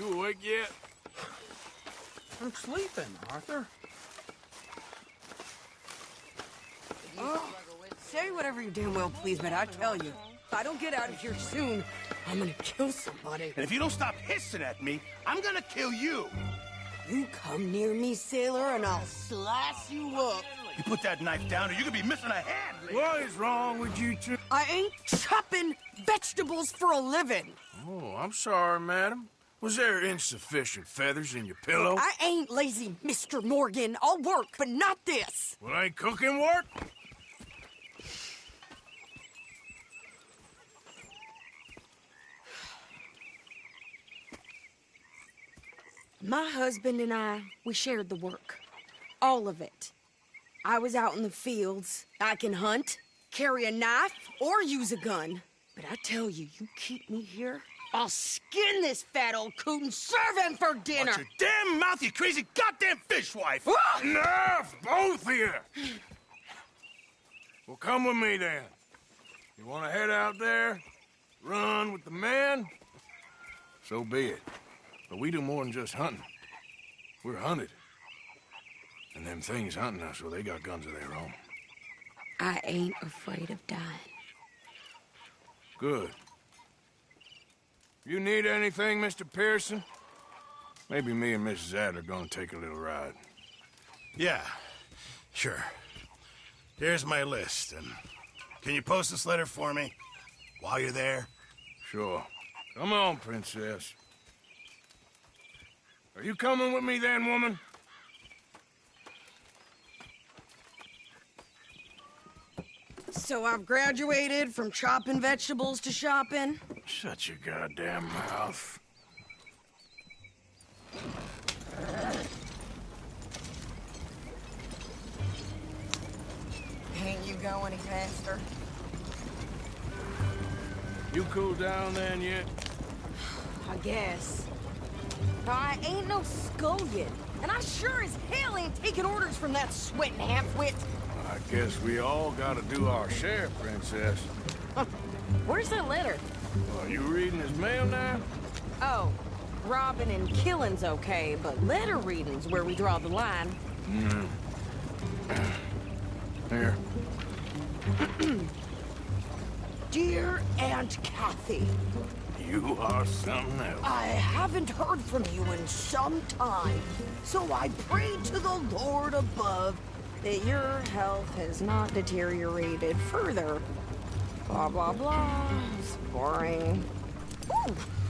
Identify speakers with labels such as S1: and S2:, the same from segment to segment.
S1: You awake yet?
S2: I'm sleeping, Arthur.
S3: Oh, say whatever you damn well please, but I tell you, if I don't get out of here soon, I'm gonna kill somebody.
S4: And if you don't stop hissing at me, I'm gonna kill you.
S3: You come near me, sailor, and I'll slice you up.
S4: You put that knife down or you could be missing a hand.
S1: What is wrong with you two?
S3: I ain't chopping vegetables for a living.
S1: Oh, I'm sorry, madam. Was there insufficient feathers in your pillow?
S3: I ain't lazy, Mr. Morgan. I'll work, but not this.
S1: Well, ain't cooking work?
S3: My husband and I, we shared the work. All of it. I was out in the fields. I can hunt, carry a knife, or use a gun. But I tell you, you keep me here, I'll skin this fat old coot and serve him for dinner.
S4: Watch your damn mouth, you crazy goddamn fishwife!
S1: Enough, both of you! Well, come with me, then. You want to head out there, run with the men? So be it. But we do more than just hunting. We're hunted. And them things hunting us, well, they got guns of their own.
S3: I ain't afraid of dying.
S1: Good. You need anything, Mr. Pearson? Maybe me and Mrs. Adler are gonna take a little ride.
S4: Yeah, sure. Here's my list, and can you post this letter for me while you're there?
S1: Sure. Come on, princess. Are you coming with me then, woman?
S3: So I've graduated from chopping vegetables to shopping?
S1: Shut your goddamn mouth.
S3: Ain't you go any faster?
S1: You cool down then yet?
S3: I guess. I ain't no scullion, and I sure as hell ain't taking orders from that sweating half-wit.
S1: I guess we all gotta do our share, princess.
S3: Where's that letter?
S1: Are you reading his mail now?
S3: Oh, robbing and killing's okay, but letter reading's where we draw the line.
S1: Here.
S3: Dear Aunt Kathy,
S1: You are something else.
S3: I haven't heard from you in some time, so I pray to the Lord above that your health has not deteriorated further. Blah, blah, blah. It's boring.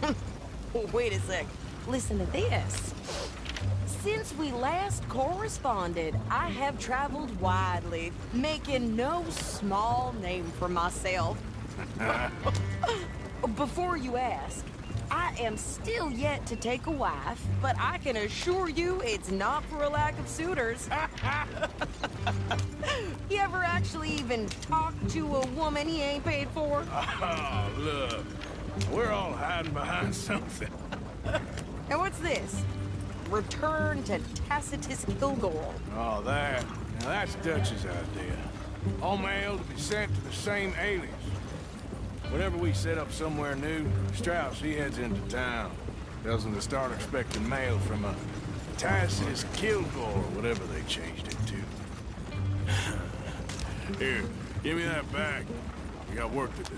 S3: Ooh. Wait a sec. Listen to this. Since we last corresponded, I have traveled widely, making no small name for myself. Before you ask, I am still yet to take a wife, but I can assure you it's not for a lack of suitors. You ever actually even talk to a woman he ain't paid for?
S1: Oh, look. We're all hiding behind something.
S3: And what's this? Return to Tacitus Kilgore.
S1: Oh, that. Now, that's Dutch's idea. All mail to be sent to the same alias. Whenever we set up somewhere new, Strauss, he heads into town. Tells them to start expecting mail from a Tacitus Kilgore, or whatever they changed it to. Here, give me that back. We got work to do.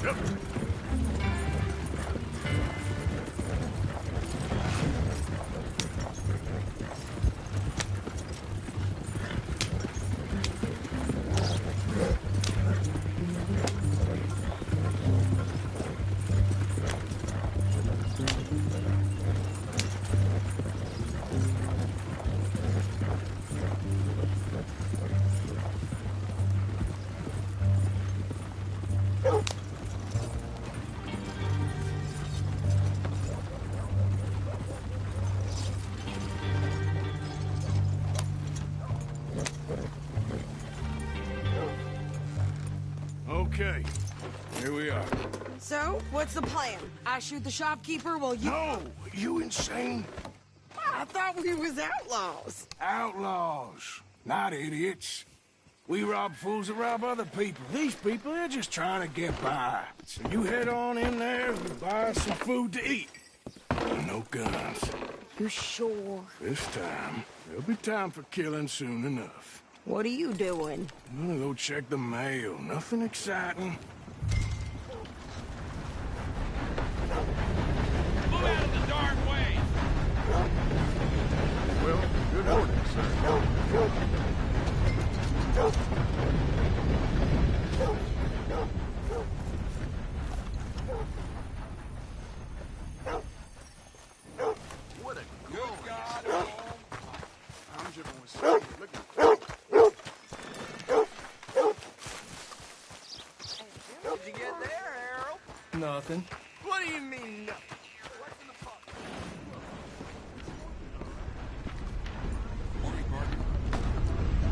S1: Yep. Okay, here we are.
S3: So, what's the plan? I shoot the shopkeeper while you...
S1: No! You insane?
S3: thought we was outlaws.
S1: Outlaws, not idiots. We rob fools that rob other people. These people, they're just trying to get by. So you head on in there and buy some food to eat. No guns.
S3: You're sure?
S1: This time, there'll be time for killing soon enough.
S3: What are you doing?
S1: I'm gonna go check the mail. Nothing exciting.
S2: Move out of the dark way!
S1: Well, good morning, sir.
S2: What a good God! I'm just gonna say, look What'd you get there, Harold?
S1: Nothing.
S2: What do you mean, nothing? What's in the pot? Morning, partner.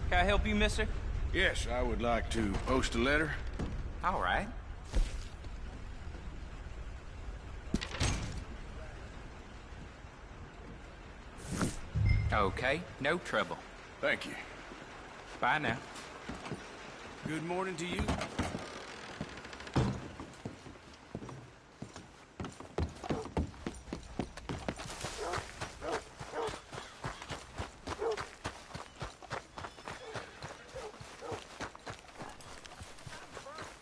S5: Can I help you, mister?
S1: Yes, I would like to post a letter.
S5: All right. Okay, no trouble.
S1: Thank you.
S5: Bye now.
S2: Good morning to you.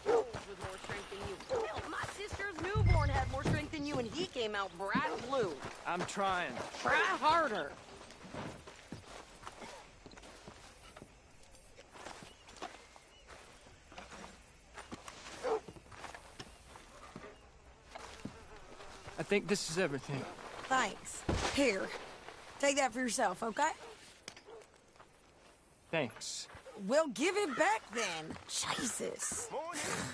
S3: With more strength than you. Hell, my sister's newborn had more strength than you, and he came out bright blue.
S2: I'm trying.
S3: Try harder.
S2: I think this is everything.
S3: Thanks. Here, take that for yourself, okay?
S2: Thanks.
S3: Well, give it back then. Jesus.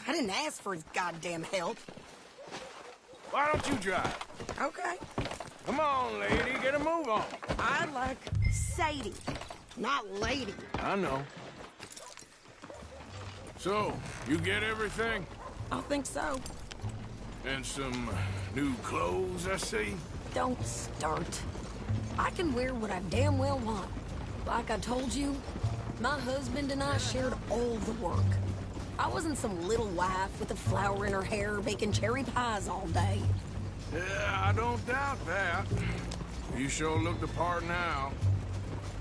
S3: I didn't ask for his goddamn help.
S1: Why don't you drive?
S3: Okay.
S1: Come on, lady, get a move on.
S3: I like Sadie, not lady.
S1: I know. So, you get everything?
S3: I think so.
S1: And some new clothes, I see?
S3: Don't start. I can wear what I damn well want. Like I told you, my husband and I shared all the work. I wasn't some little wife with a flower in her hair baking cherry pies all day.
S1: Yeah, I don't doubt that. You sure look the part now.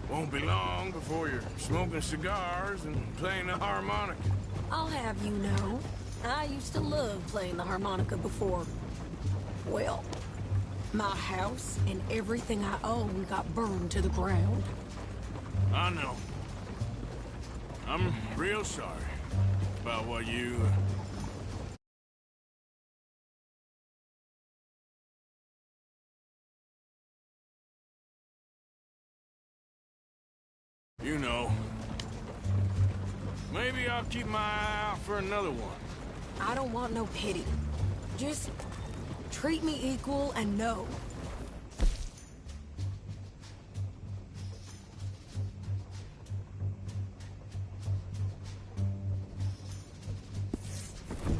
S1: Won't be long before you're smoking cigars and playing the harmonica.
S3: I'll have you know, I used to love playing the harmonica before. Well, my house and everything I own got burned to the ground.
S1: I know. I'm real sorry about what you... You know. Maybe I'll keep my eye out for another one.
S3: I don't want no pity. Just treat me equal and know.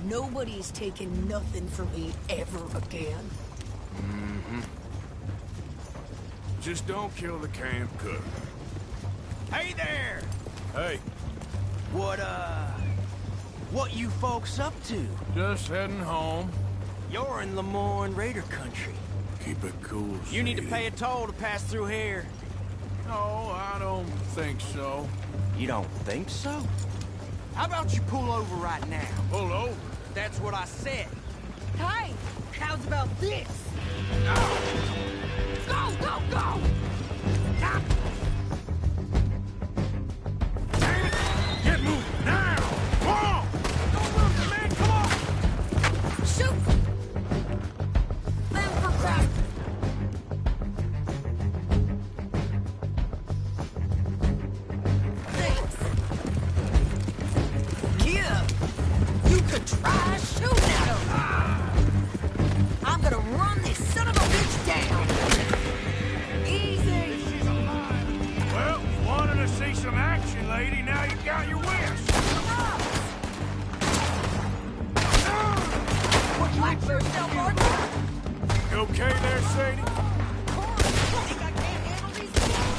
S3: Nobody's taking nothing from me ever again.
S1: Mm-hmm. Just don't kill the camp cook.
S6: Hey there!
S1: Hey,
S6: What you folks up to?
S1: just heading home.
S6: You're in Lemoyne Raider country.
S1: Keep it cool,
S6: You need to
S1: Sadie.
S6: pay a toll to pass through here.
S1: No, I don't think so.
S6: You don't think so? How about you pull over right now?
S1: Pull over.
S6: That's what I said.
S3: Hey, how's about this? Go, go, go!
S1: Get moving now! Come on!
S3: Don't move, man, come on! Shoot! Them for crap! Thanks. Yeah, you could try shooting at him. I'm gonna run this son of a bitch down. Easy.
S1: okay there, Sadie?
S3: Think I can't handle these things?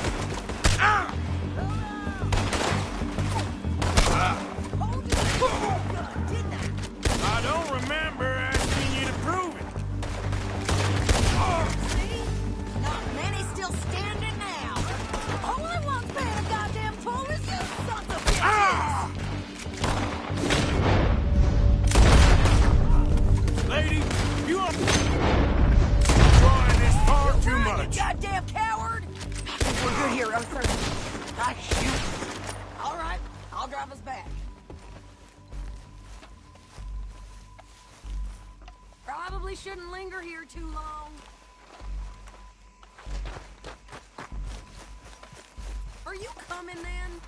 S3: Hold your gun, didn't I?
S1: I don't remember asking you to prove it.
S3: See? Not many still standing now. Only one's paying a goddamn toll is you sons of bitches!
S1: Lady, you are trying this far too
S3: You
S1: much.
S3: goddamn coward! I think we're good here, Arthur. I shoot. All right, I'll drive us back. Probably shouldn't linger here too long. Are you coming then?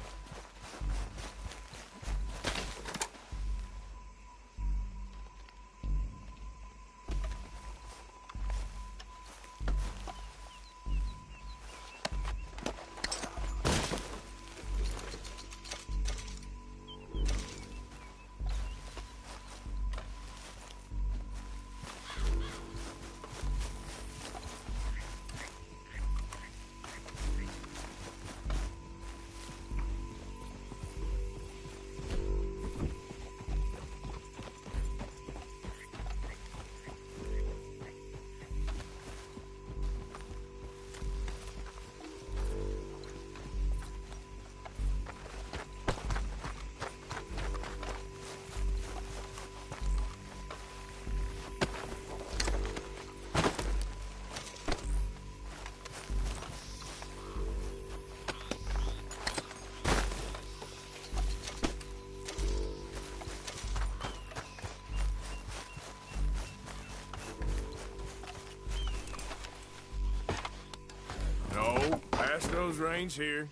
S1: No, pass those reins here.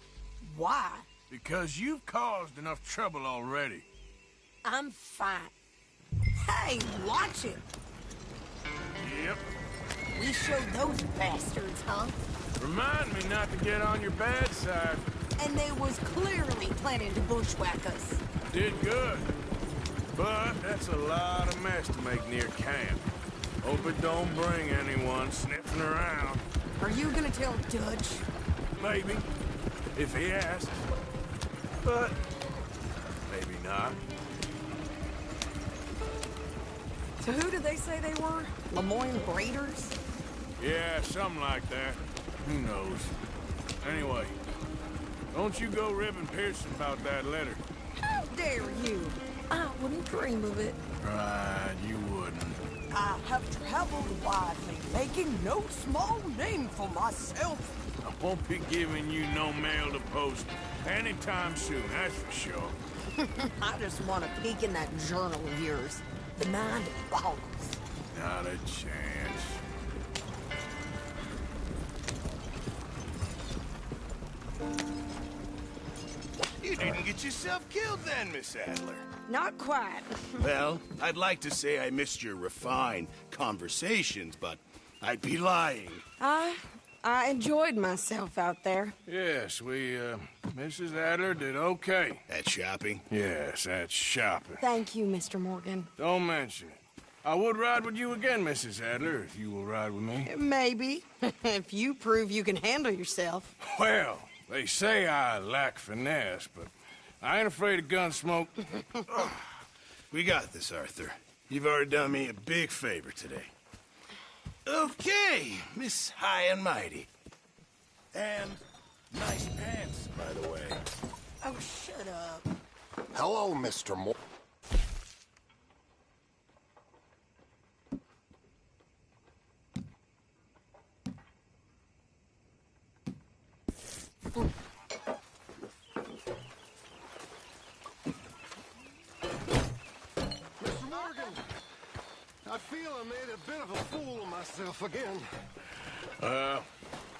S3: Why?
S1: Because you've caused enough trouble already.
S3: I'm fine. Hey, watch it.
S1: Yep.
S3: We showed those bastards, huh?
S1: Remind me not to get on your bad side.
S3: And they was clearly planning to bushwhack us.
S1: Did good. But that's a lot of mess to make near camp. Hope it don't bring anyone sniffing around.
S3: Are you gonna tell Dutch?
S1: Maybe. If he asks. But maybe not.
S3: So who did they say they were? Lemoyne Raiders?
S1: Yeah, something like that. Who knows? Anyway, don't you go ribbing Pearson about that letter.
S3: How dare you? I wouldn't dream of it.
S1: Right, you wouldn't.
S3: I have traveled widely, making no small name for myself.
S1: I won't be giving you no mail to post anytime soon, that's for sure.
S3: I just want to peek in that journal of yours. The mind boggles.
S1: Not a chance.
S4: You didn't get yourself killed then, Miss Adler.
S3: Not quite.
S4: Well, I'd like to say I missed your refined conversations, but I'd be lying.
S3: I enjoyed myself out there.
S1: Yes, Mrs. Adler did okay.
S4: That shopping?
S1: Yes, that's shopping.
S3: Thank you, Mr. Morgan.
S1: Don't mention it. I would ride with you again, Mrs. Adler, if you will ride with me.
S3: Maybe. If you prove you can handle yourself.
S1: Well, they say I lack finesse, but I ain't afraid of gun smoke.
S4: We got this, Arthur. You've already done me a big favor today. Okay, Miss High and Mighty. And nice pants, by the way.
S3: Oh, shut up.
S7: Hello, Mr. Moore.
S2: Mr. Morgan, I feel I made a bit of a fool of myself again.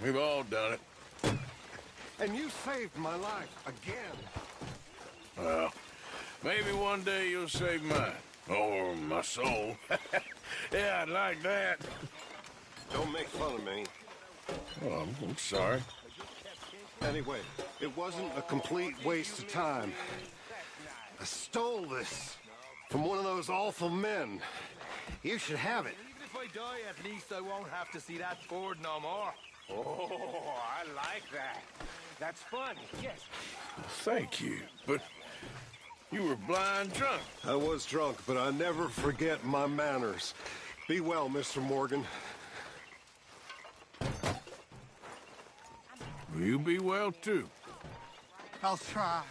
S1: We've all done it.
S2: And you saved my life again.
S1: Well, maybe one day you'll save mine. Or my soul. Yeah, I'd like that.
S2: Don't make fun of me.
S1: Oh, I'm sorry.
S2: Anyway, it wasn't a complete waste of time. I stole this from one of those awful men. You should have it.
S8: I die, at least I won't have to see that board no more.
S1: Oh, I like that. That's funny, yes. Thank you, but you were blind drunk.
S2: I was drunk, but I never forget my manners. Be well, Mr. Morgan.
S1: You be well, too.
S6: I'll try.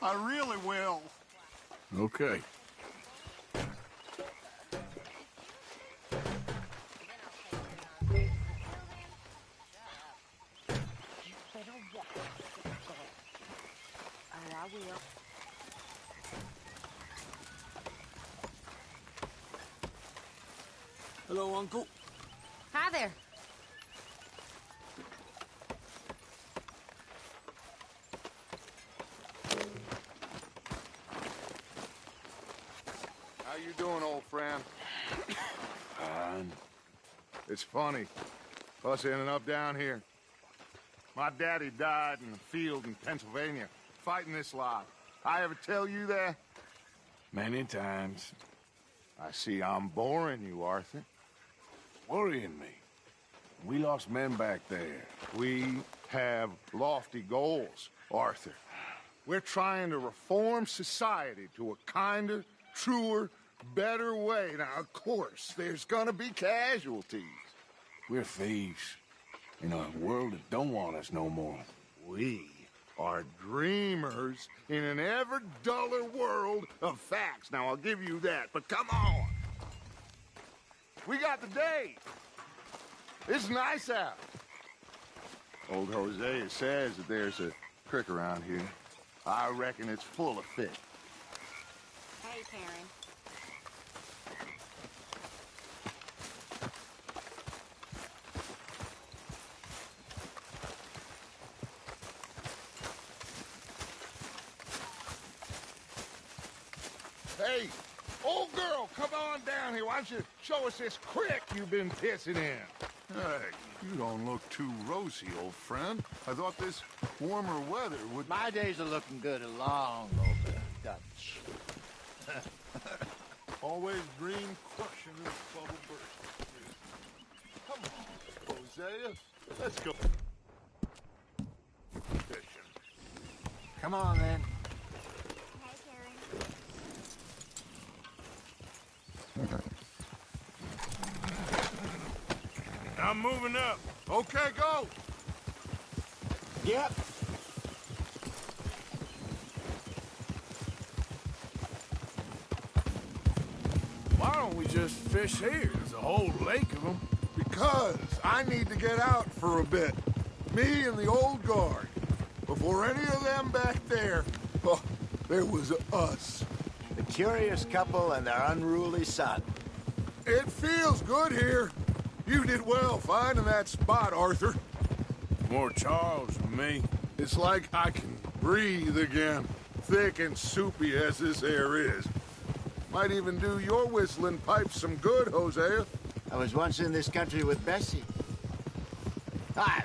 S6: I really will.
S1: Okay.
S3: Oh, I will.
S6: Hello, Uncle.
S3: Hi there.
S1: How you doing, old friend? Fine. It's funny, us ending up down here. My daddy died in the field in Pennsylvania, fighting this lot. I ever tell you that? Many times. I see I'm boring you, Arthur. Worrying me. We lost men back there. We have lofty goals, Arthur. We're trying to reform society to a kinder, truer, better way. Now, of course, there's gonna be casualties. We're thieves in a world that don't want us no more. We are dreamers in an ever duller world of facts. Now, I'll give you that, but come on. We got the day. It's nice out. Old Hosea says that there's a creek around here. I reckon it's full of fish.
S3: Hey, Karen.
S1: Hey, old girl, come on down here. Why don't you show us this creek you've been pissing in?
S2: Hey, you don't look too rosy, old friend. I thought this warmer weather would...
S9: My days are looking good along over Dutch.
S2: Always green crushing this bubble burst. Come on, Hosea. Let's go. Fishing.
S9: Come on, then.
S3: Hey, Karen.
S1: I'm moving up. Okay, go.
S9: Yep.
S1: Why don't we just fish here? There's a whole lake of them. Because I need to get out for a bit. Me and the old guard. Before any of them back there, oh, there was us.
S9: The curious couple and their unruly son.
S1: It feels good here. You did well finding that spot, Arthur. More Charles than me. It's like I can breathe again, thick and soupy as this air is. Might even do your whistling pipes some good, Hosea.
S9: I was once in this country with Bessie. Ah,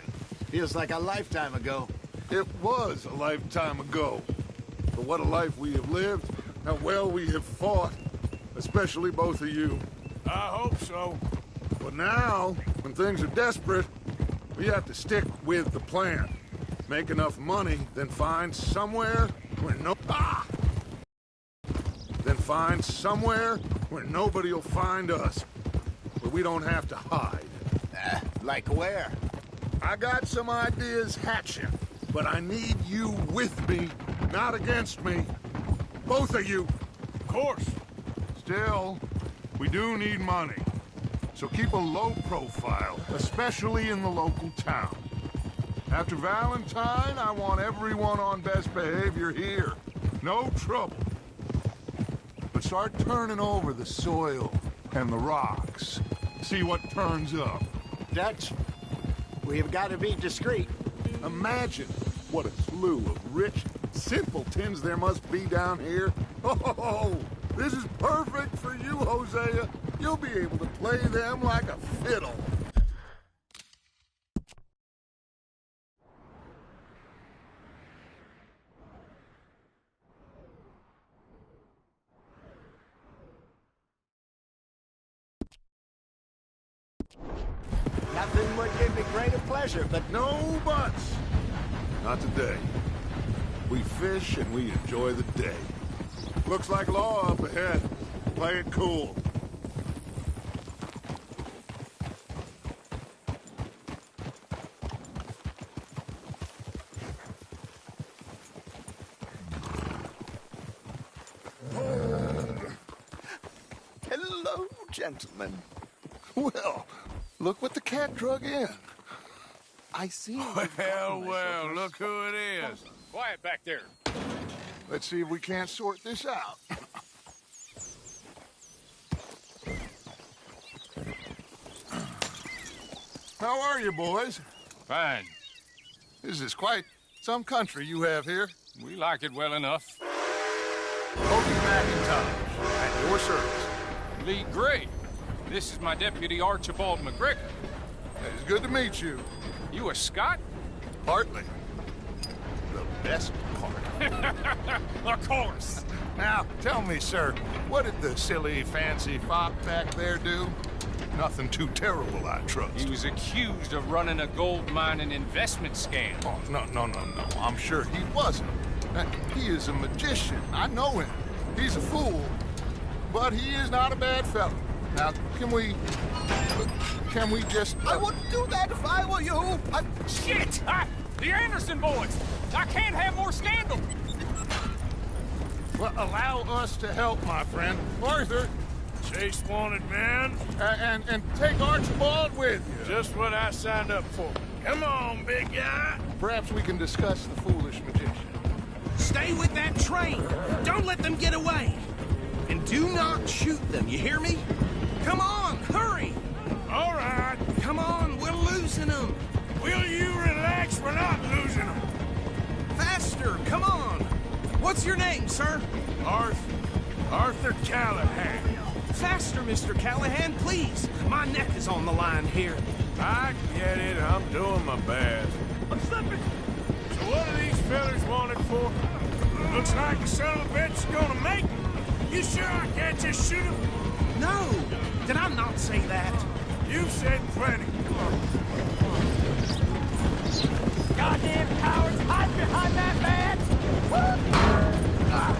S9: feels like a lifetime ago.
S1: It was a lifetime ago. But what a life we have lived, how well we have fought, especially both of you. I hope so. But now, when things are desperate, we have to stick with the plan. Make enough money, then find somewhere where Then find somewhere where nobody will find us. Where we don't have to hide.
S9: Like where?
S1: I got some ideas hatching, but I need you with me, not against me. Both of you. Of course. Still, we do need money. So keep a low profile, especially in the local town. After Valentine, I want everyone on best behavior here. No trouble. But start turning over the soil and the rocks. See what turns up.
S9: Dutch, we've got to be discreet.
S1: Imagine what a slew of rich simpletons there must be down here. Oh, this is perfect for you, Hosea. You'll be able to play them like a fiddle.
S9: Nothing would give me greater pleasure, but
S2: No buts. Not today. We fish and we enjoy the day. Looks like law up ahead. Play it cool.
S9: hello, gentlemen.
S2: Well, look what the cat drug in.
S9: I see.
S1: Well, look who it is.
S8: Quiet back there.
S2: Let's see if we can't sort this out. How are you, boys?
S8: Fine.
S2: This is quite some country you have here.
S8: We like it well enough.
S2: Hoagie McIntosh, at your service.
S8: Lee Gray. This is my deputy Archibald McGregor.
S2: It's good to meet you.
S8: You a Scot?
S2: Partly. The best part.
S8: Of course.
S2: Now, tell me, sir, what did the silly, fancy fop back there do? Nothing too terrible, I trust.
S8: He was accused of running a gold mining investment scam.
S2: Oh, no. I'm sure he wasn't. He is a magician. I know him. He's a fool. But he is not a bad fellow. Now, can we just...
S9: I wouldn't do that if I were you.
S8: Shit! The Anderson boys! I can't have more scandal!
S2: Well, allow us to help, my friend. Arthur,
S1: Chase wanted man.
S2: and take Archibald with you.
S1: Just what I signed up for. Come on, big guy.
S2: Perhaps we can discuss the foolish magician.
S6: Stay with that train. Don't let them get away. And do not shoot them, you hear me? Come on, hurry.
S1: All right.
S6: Come on, we're losing them.
S1: Will you relax? We're not losing them.
S6: Faster, come on. What's your name, sir?
S1: Arthur Callahan.
S6: Faster, Mr. Callahan, please. My neck is on the line here.
S1: I get it. I'm doing my best.
S6: I'm slipping.
S1: So what are these fellas wanted for? Looks like the son of a bitch is gonna make it. You sure I can't just shoot him?
S6: No, did I not say that?
S1: You said plenty.
S6: Goddamn cowards, hide behind that man!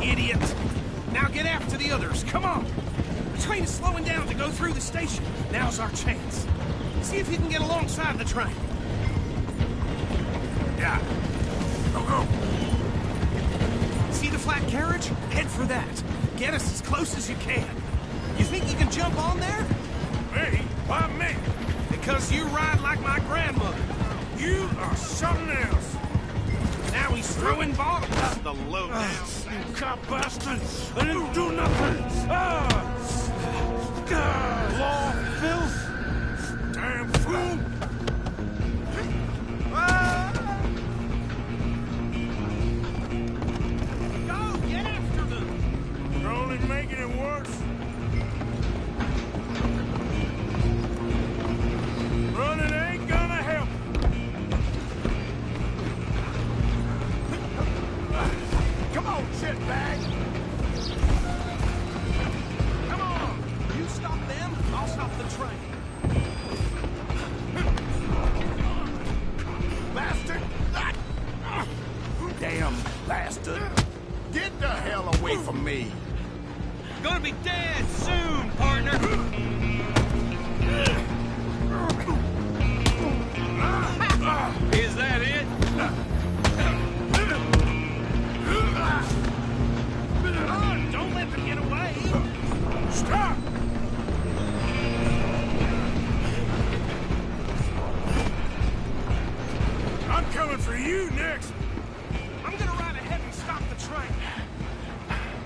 S6: Idiot! Now get after the others, come on! The train is slowing down to go through the station. Now's our chance. See if you can get alongside the train.
S2: Yeah. Go.
S6: See the flat carriage? Head for that. Get us as close as you can. You think you can jump on there?
S1: Me? Why me?
S6: Because you ride like my grandmother.
S1: You are something else.
S6: Now he's throwing bottles. The lowdown.
S1: You cop bastard! I didn't do nothing! Law, filth! Damn fool!
S6: Go, get after them!
S1: You're only making it worse. Running ain't gonna help.
S2: Come on, shitbag.
S6: Come on! You stop them, I'll stop the train.
S2: Bastard!
S6: Damn bastard!
S2: Get the hell away from me!
S6: Gonna be dead soon, partner! Is that it? Don't let them get away!
S1: Stop! I'm coming for you next.
S6: I'm gonna ride ahead and stop the train.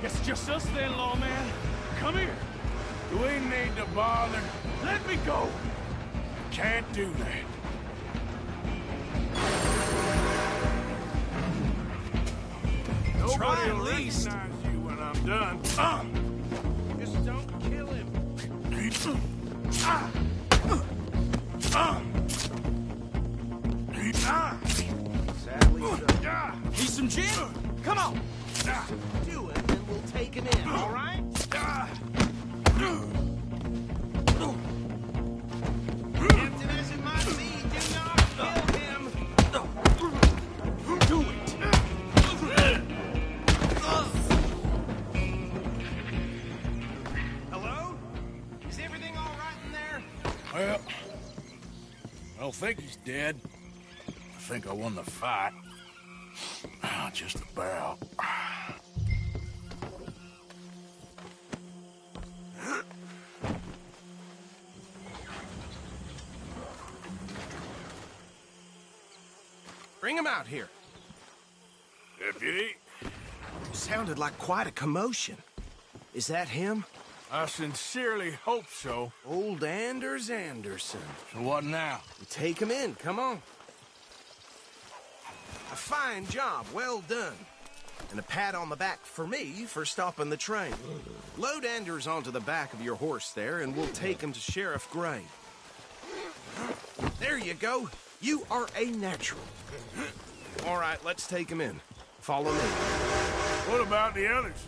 S1: Guess it's just us then, lawman. Come here. Do we need to bother? Let me go. Can't do that.
S6: Try
S1: Nobody
S6: at
S1: will
S6: least.
S1: recognize you when I'm done.
S6: Just don't kill him. Sadly so. Need some gin? Come on. Do it, and we'll take him in, all right?
S1: Well, I don't think he's dead. I think I won the fight. Just about.
S6: Bring him out here.
S1: Deputy?
S6: Sounded like quite a commotion. Is that him?
S1: I sincerely hope so.
S6: Old Anders Anderson.
S1: So what now?
S6: Take him in, come on. A fine job, well done. And a pat on the back for me for stopping the train. Load Anders onto the back of your horse there, and we'll take him to Sheriff Gray. There you go. You are a natural. All right, let's take him in. Follow me.
S1: What about the others?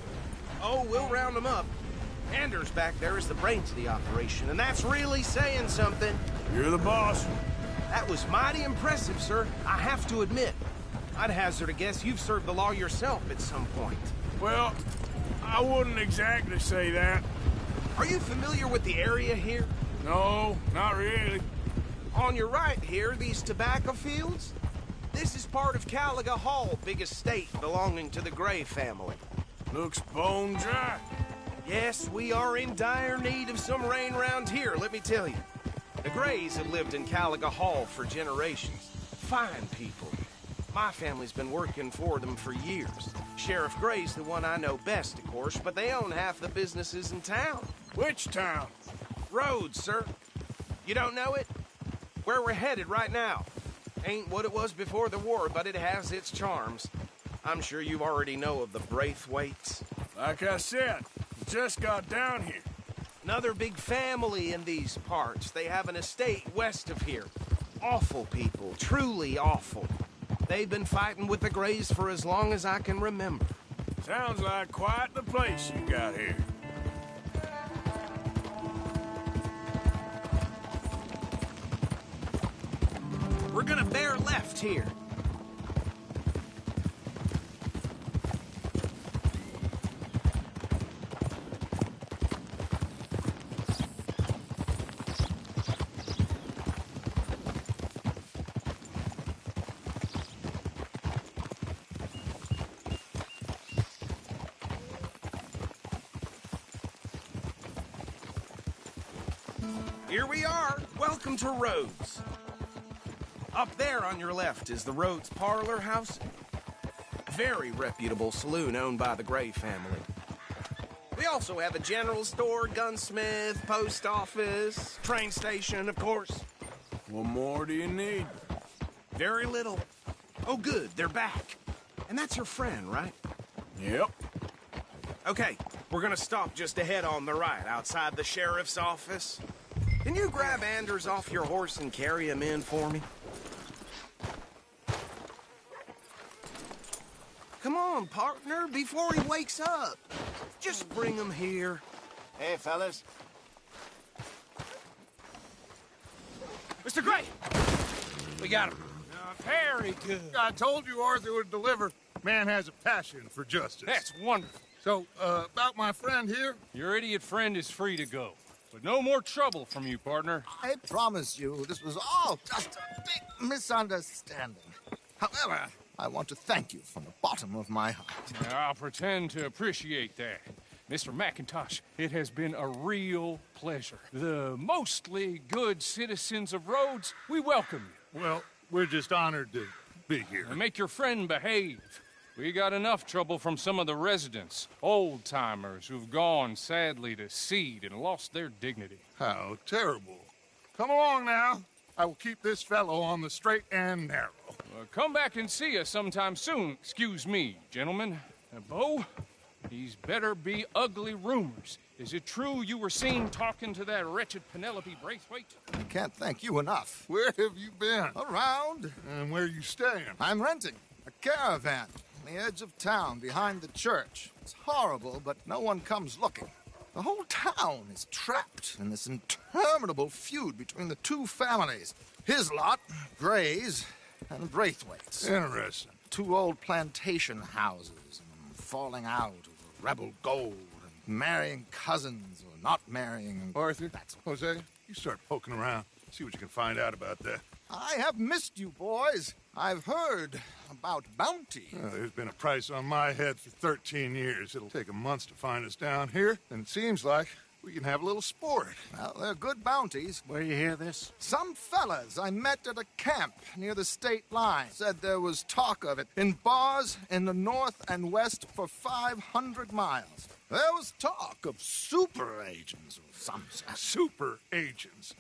S6: Oh, we'll round them up. Anders back there is the brains of the operation, and that's really saying something.
S1: You're the boss.
S6: That was mighty impressive, sir. I have to admit. I'd hazard a guess you've served the law yourself at some point.
S1: Well, I wouldn't exactly say that.
S6: Are you familiar with the area here?
S1: No, not really.
S6: On your right here, these tobacco fields? This is part of Caliga Hall, big estate belonging to the Gray family.
S1: Looks bone dry.
S6: Yes, we are in dire need of some rain round here, let me tell you. The Grays have lived in Caliga Hall for generations. Fine people. My family's been working for them for years. Sheriff Gray's the one I know best, of course, but they own half the businesses in town.
S1: Which town?
S6: Rhodes, sir. You don't know it? Where we're headed right now. Ain't what it was before the war, but it has its charms. I'm sure you already know of the Braithwaites.
S1: Like I said, just got down here.
S6: Another big family in these parts. They have an estate west of here. Awful people, truly awful. They've been fighting with the Grays for as long as I can remember.
S1: Sounds like quite the place you got here.
S6: We're gonna bear left here. Here we are. Welcome to Rhodes. Up there on your left is the Rhodes Parlor House. Very reputable saloon owned by the Gray family. We also have a general store, gunsmith, post office, train station, of course.
S1: What more do you need?
S6: Very little. Oh, good, they're back. And that's your friend, right?
S1: Yep.
S6: Okay, we're gonna stop just ahead on the right, outside the sheriff's office. Can you grab Anders off your horse and carry him in for me? Come on, partner, before he wakes up. Just bring him here.
S9: Hey, fellas.
S8: Mr. Gray! We got him. Very good.
S2: I told you Arthur would deliver. Man has a passion for justice.
S8: That's wonderful.
S2: So, about my friend here?
S8: Your idiot friend is free to go. But no more trouble from you, partner.
S9: I promise you, this was all just a big misunderstanding. However, I want to thank you from the bottom of my heart.
S8: I'll pretend to appreciate that. Mr. McIntosh, it has been a real pleasure. The mostly good citizens of Rhodes, we welcome you.
S2: Well, we're just honored to be here.
S8: And make your friend behave. We got enough trouble from some of the residents, old-timers who've gone, sadly, to seed and lost their dignity.
S2: How terrible. Come along now. I will keep this fellow on the straight and narrow.
S8: Come back and see us sometime soon. Excuse me, gentlemen. Bo, these better be ugly rumors. Is it true you were seen talking to that wretched Penelope Braithwaite?
S9: I can't thank you enough.
S2: Where have you been?
S9: Around.
S2: And where are you staying?
S9: I'm renting a caravan on the edge of town behind the church. It's horrible, but no one comes looking. The whole town is trapped in this interminable feud between the two families. His lot, Gray's, and Braithwaite's.
S2: Interesting.
S9: Two old plantation houses, and falling out over rebel gold, and marrying cousins or not marrying.
S2: Arthur,
S9: That's
S2: Jose, You start poking around, see what you can find out about that.
S9: I have missed you, boys. I've heard about bounty.
S2: There's been a price on my head for 13 years. It'll take 'em months to find us down here, and it seems like we can have a little sport.
S9: Well, they're good bounties.
S4: Where you hear this?
S9: Some fellas I met at a camp near the state line said there was talk of it in bars in the north and west for 500 miles. There was talk of super agents of some sort.
S2: Super agents.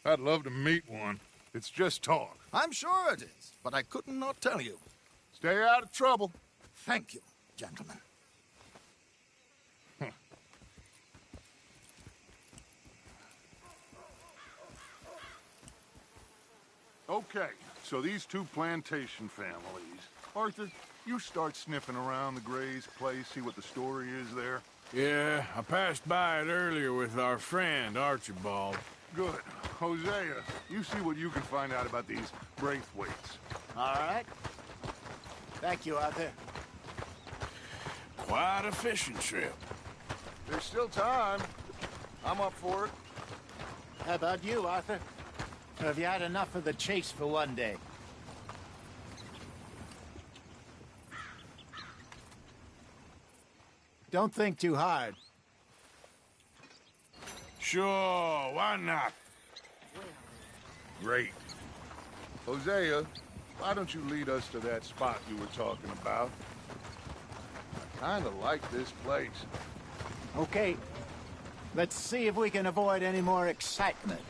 S2: I'd love to meet one. It's just talk.
S9: I'm sure it is, but I couldn't not tell you.
S2: Stay out of trouble.
S9: Thank you, gentlemen.
S2: Okay, so these two plantation families. Arthur, you start sniffing around the Gray's place, see what the story is there.
S1: Yeah, I passed by it earlier with our friend, Archibald.
S2: Good. Hosea, you see what you can find out about these Braithwaites.
S10: All right. Thank you, Arthur.
S1: Quite a fishing trip.
S2: There's still time. I'm up for it.
S10: How about you, Arthur? Or have you had enough of the chase for one day? Don't think too hard.
S1: Sure, why not?
S2: Great. Hosea, why don't you lead us to that spot you were talking about? I kind of like this place.
S10: Okay. Let's see if we can avoid any more excitement.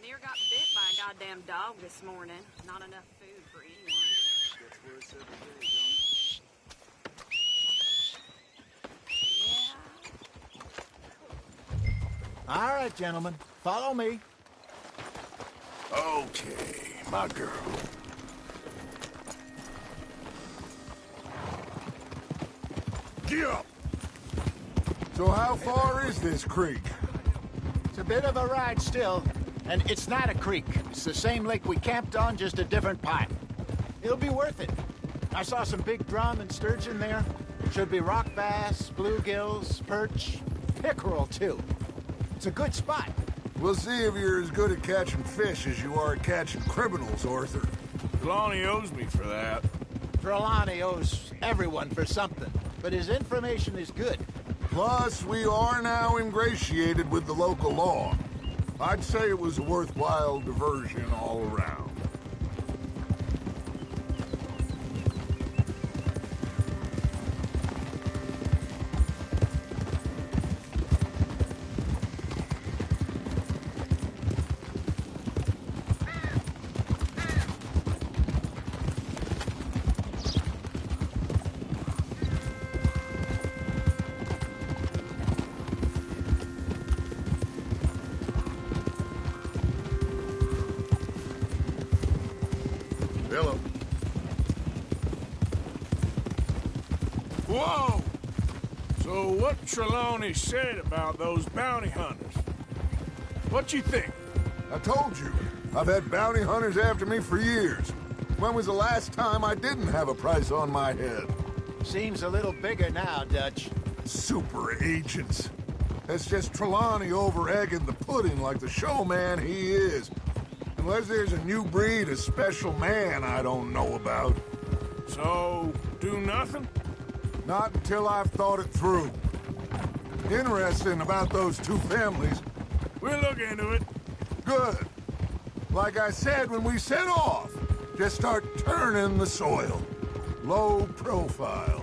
S11: Near got bit by a goddamn dog this morning. Not enough food for anyone.
S10: That's where it's every day,
S11: Yeah.
S10: All right, gentlemen. Follow me.
S2: Okay, my girl. Get up! So how far is this creek?
S10: It's a bit of a ride still, and it's not a creek. It's the same lake we camped on, just a different part. It'll be worth it. I saw some big drum and sturgeon there. Should be rock bass, bluegills, perch, pickerel, too. It's a good spot.
S2: We'll see if you're as good at catching fish as you are at catching criminals, Arthur.
S1: Trelawney owes me for that.
S10: Trelawney owes everyone for something, but his information is good.
S2: Plus, we are now ingratiated with the local law. I'd say it was a worthwhile diversion all around. Hello.
S1: Whoa! So what Trelawney said about those bounty hunters? What you think?
S2: I told you. I've had bounty hunters after me for years. When was the last time I didn't have a price on my head?
S10: Seems a little bigger now, Dutch.
S2: Super agents. That's just Trelawney over-egging the pudding like the showman he is. Unless there's a new breed of special man I don't know about.
S1: So, do nothing?
S2: Not until I've thought it through. Interesting about those two families.
S1: We'll look into it.
S2: Good. Like I said when we set off, just start turning the soil. Low profile.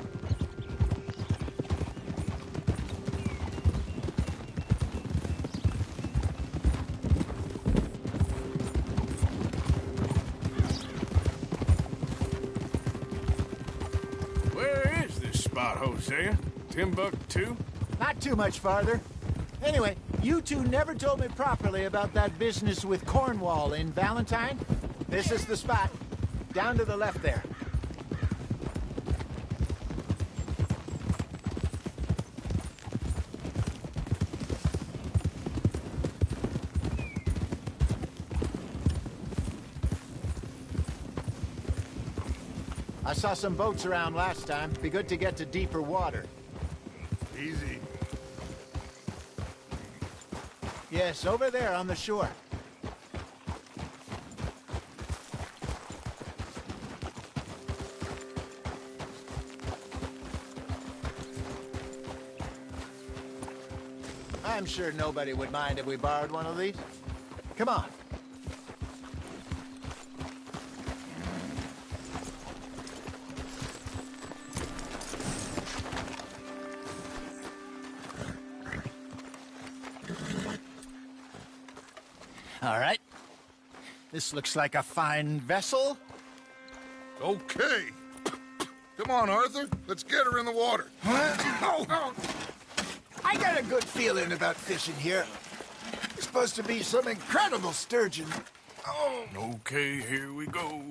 S1: Where is this spot, Hosea? Timbuktu?
S10: Not too much farther. Anyway, you two never told me properly about that business with Cornwall in Valentine. This is the spot. Down to the left there. I saw some boats around last time. Be good to get to deeper water.
S2: Easy.
S10: Yes, over there on the shore. I'm sure nobody would mind if we borrowed one of these. Come on. All right. This looks like a fine vessel.
S2: Okay. Come on, Arthur. Let's get her in the water.
S10: I got a good feeling about fishing here. It's supposed to be some incredible sturgeon. Oh.
S1: Okay, here we go.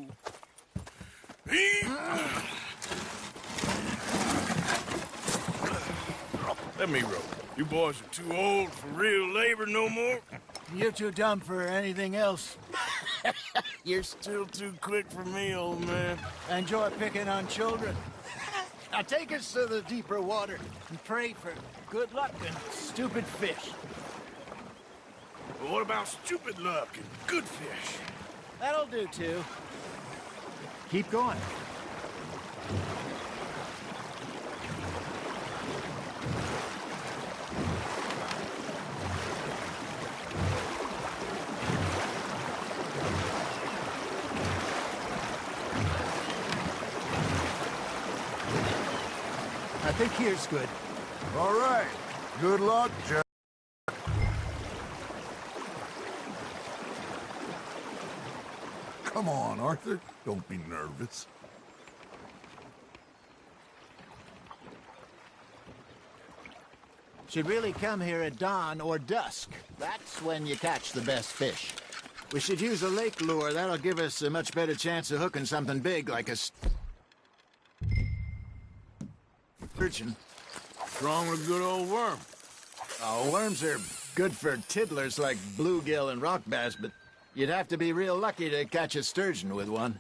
S1: Let me row. You boys are too old for real labor no more.
S10: You're too dumb for anything else.
S1: You're still too quick for me, old man.
S10: Enjoy picking on children. Now take us to the deeper water and pray for good luck and stupid fish.
S1: But what about stupid luck and good fish?
S10: That'll do, too. Keep going. I think here's good.
S2: All right. Good luck, Jack. Come on, Arthur. Don't be nervous.
S10: Should really come here at dawn or dusk. That's when you catch the best fish. We should use a lake lure. That'll give us a much better chance of hooking something big like a sturgeon.
S1: What's wrong with a good old worm?
S10: Oh, worms are good for tiddlers like bluegill and rock bass, but you'd have to be real lucky to catch a sturgeon with one.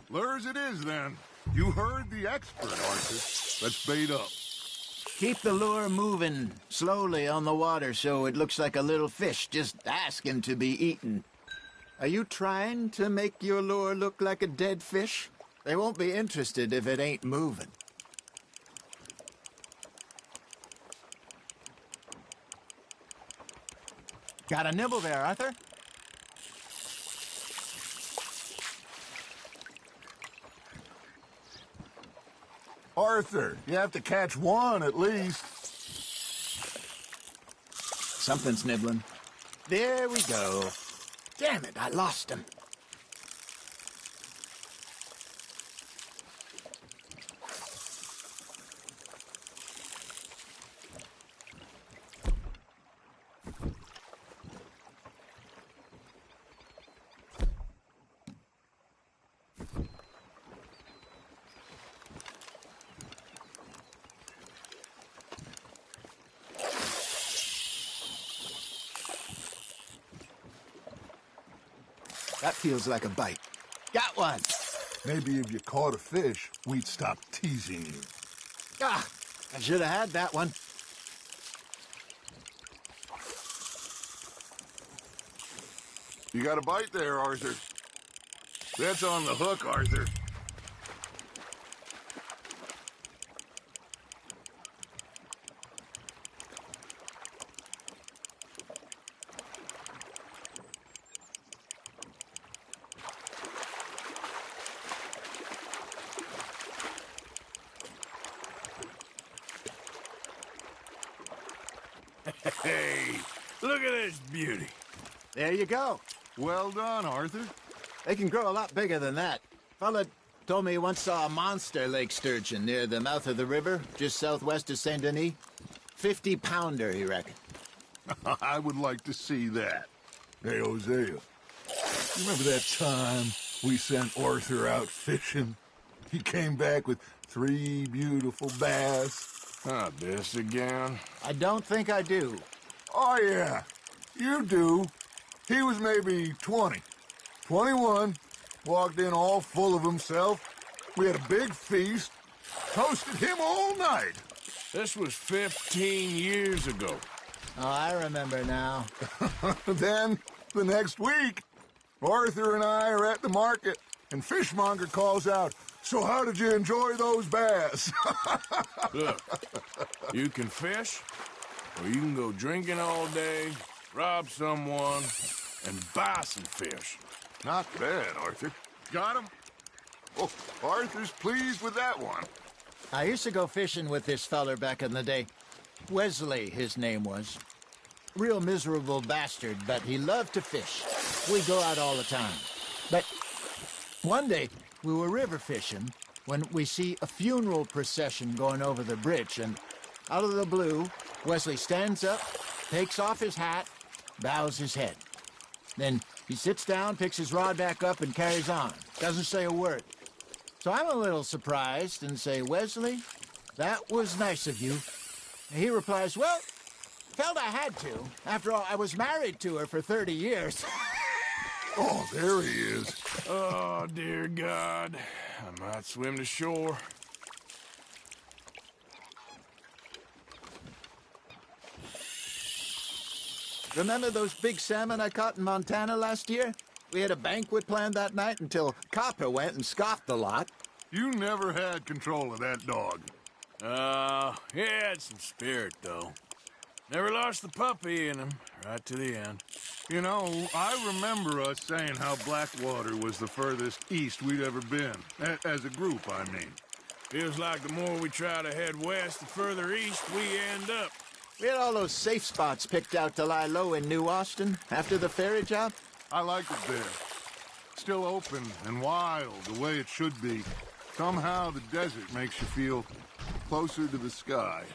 S2: Lures it is, then. You heard the expert, Arthur. Let's bait up.
S10: Keep the lure moving slowly on the water so it looks like a little fish just asking to be eaten. Are you trying to make your lure look like a dead fish? They won't be interested if it ain't moving. Got a nibble there, Arthur?
S2: Arthur, you have to catch one at least.
S10: Something's nibbling. There we go. Damn it, I lost him. That feels like a bite. Got one.
S2: Maybe if you caught a fish, we'd stop teasing you.
S10: Ah, I should have had that one.
S2: You got a bite there, Arthur. That's on the hook, Arthur.
S1: Hey, look at this beauty.
S10: There you go.
S2: Well done, Arthur.
S10: They can grow a lot bigger than that. Fella told me he once saw a monster lake sturgeon near the mouth of the river, just southwest of Saint Denis. 50-pounder, he reckoned.
S2: I would like to see that. Hey, Hosea, remember that time we sent Arthur out fishing? He came back with 3 beautiful bass.
S1: Ah, this again?
S10: I don't think I do.
S2: Oh, yeah, you do. He was maybe 20. 21, walked in all full of himself. We had a big feast, toasted him all night.
S1: This was 15 years ago.
S10: Oh, I remember now.
S2: Then, the next week, Arthur and I are at the market, and Fishmonger calls out, "So how did you enjoy those bass?"
S1: Look, you can fish, or you can go drinking all day, rob someone, and buy some fish.
S2: Not bad, Arthur. Got him? Oh, Arthur's pleased with that one.
S10: I used to go fishing with this feller back in the day. Wesley, his name was. Real miserable bastard, but he loved to fish. We'd go out all the time. But one day, we were river fishing when we see a funeral procession going over the bridge, and out of the blue, Wesley stands up, takes off his hat, bows his head. Then he sits down, picks his rod back up, and carries on. Doesn't say a word. So I'm a little surprised and say, "Wesley, that was nice of you." And he replies, "Well, felt I had to. After all, I was married to her for 30 years.
S2: Oh, there he is.
S1: Oh, dear God. I might swim to shore.
S10: Remember those big salmon I caught in Montana last year? We had a banquet planned that night until Copper went and scoffed the lot.
S2: You never had control of that dog.
S1: He had some spirit, though. Never lost the puppy in him, right to the end.
S2: You know, I remember us saying how Blackwater was the furthest east we'd ever been. As a group, I mean.
S1: Feels like the more we try to head west, the further east we end up.
S10: We had all those safe spots picked out to lie low in New Austin after the ferry job.
S2: I like it there. Still open and wild, the way it should be. Somehow the desert makes you feel closer to the sky.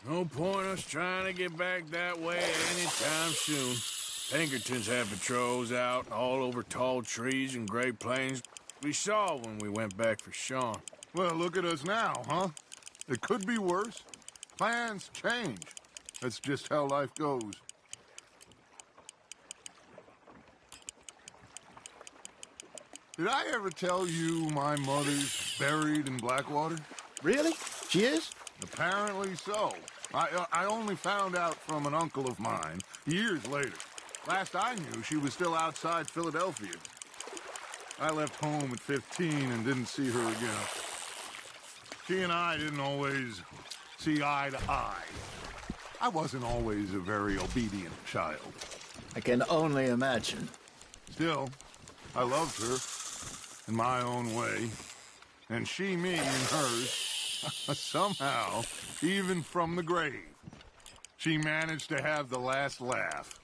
S1: No point us trying to get back that way anytime soon. Pinkertons have patrols out all over tall trees and Great Plains. We saw when we went back for Sean.
S2: Well, look at us now, huh? It could be worse. Plans change. That's just how life goes. Did I ever tell you my mother's buried in Blackwater?
S10: Really? She is?
S2: Apparently so. I only found out from an uncle of mine years later. Last I knew, she was still outside Philadelphia. I left home at 15 and didn't see her again. She and I didn't always see eye to eye. I wasn't always a very obedient child.
S10: I can only imagine.
S2: Still, I loved her in my own way, and she me in hers. Somehow, even from the grave, she managed to have the last laugh.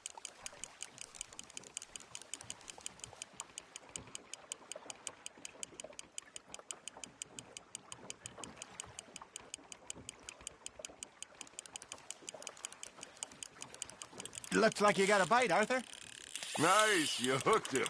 S10: Looks like you got a bite, Arthur.
S2: Nice, you hooked him.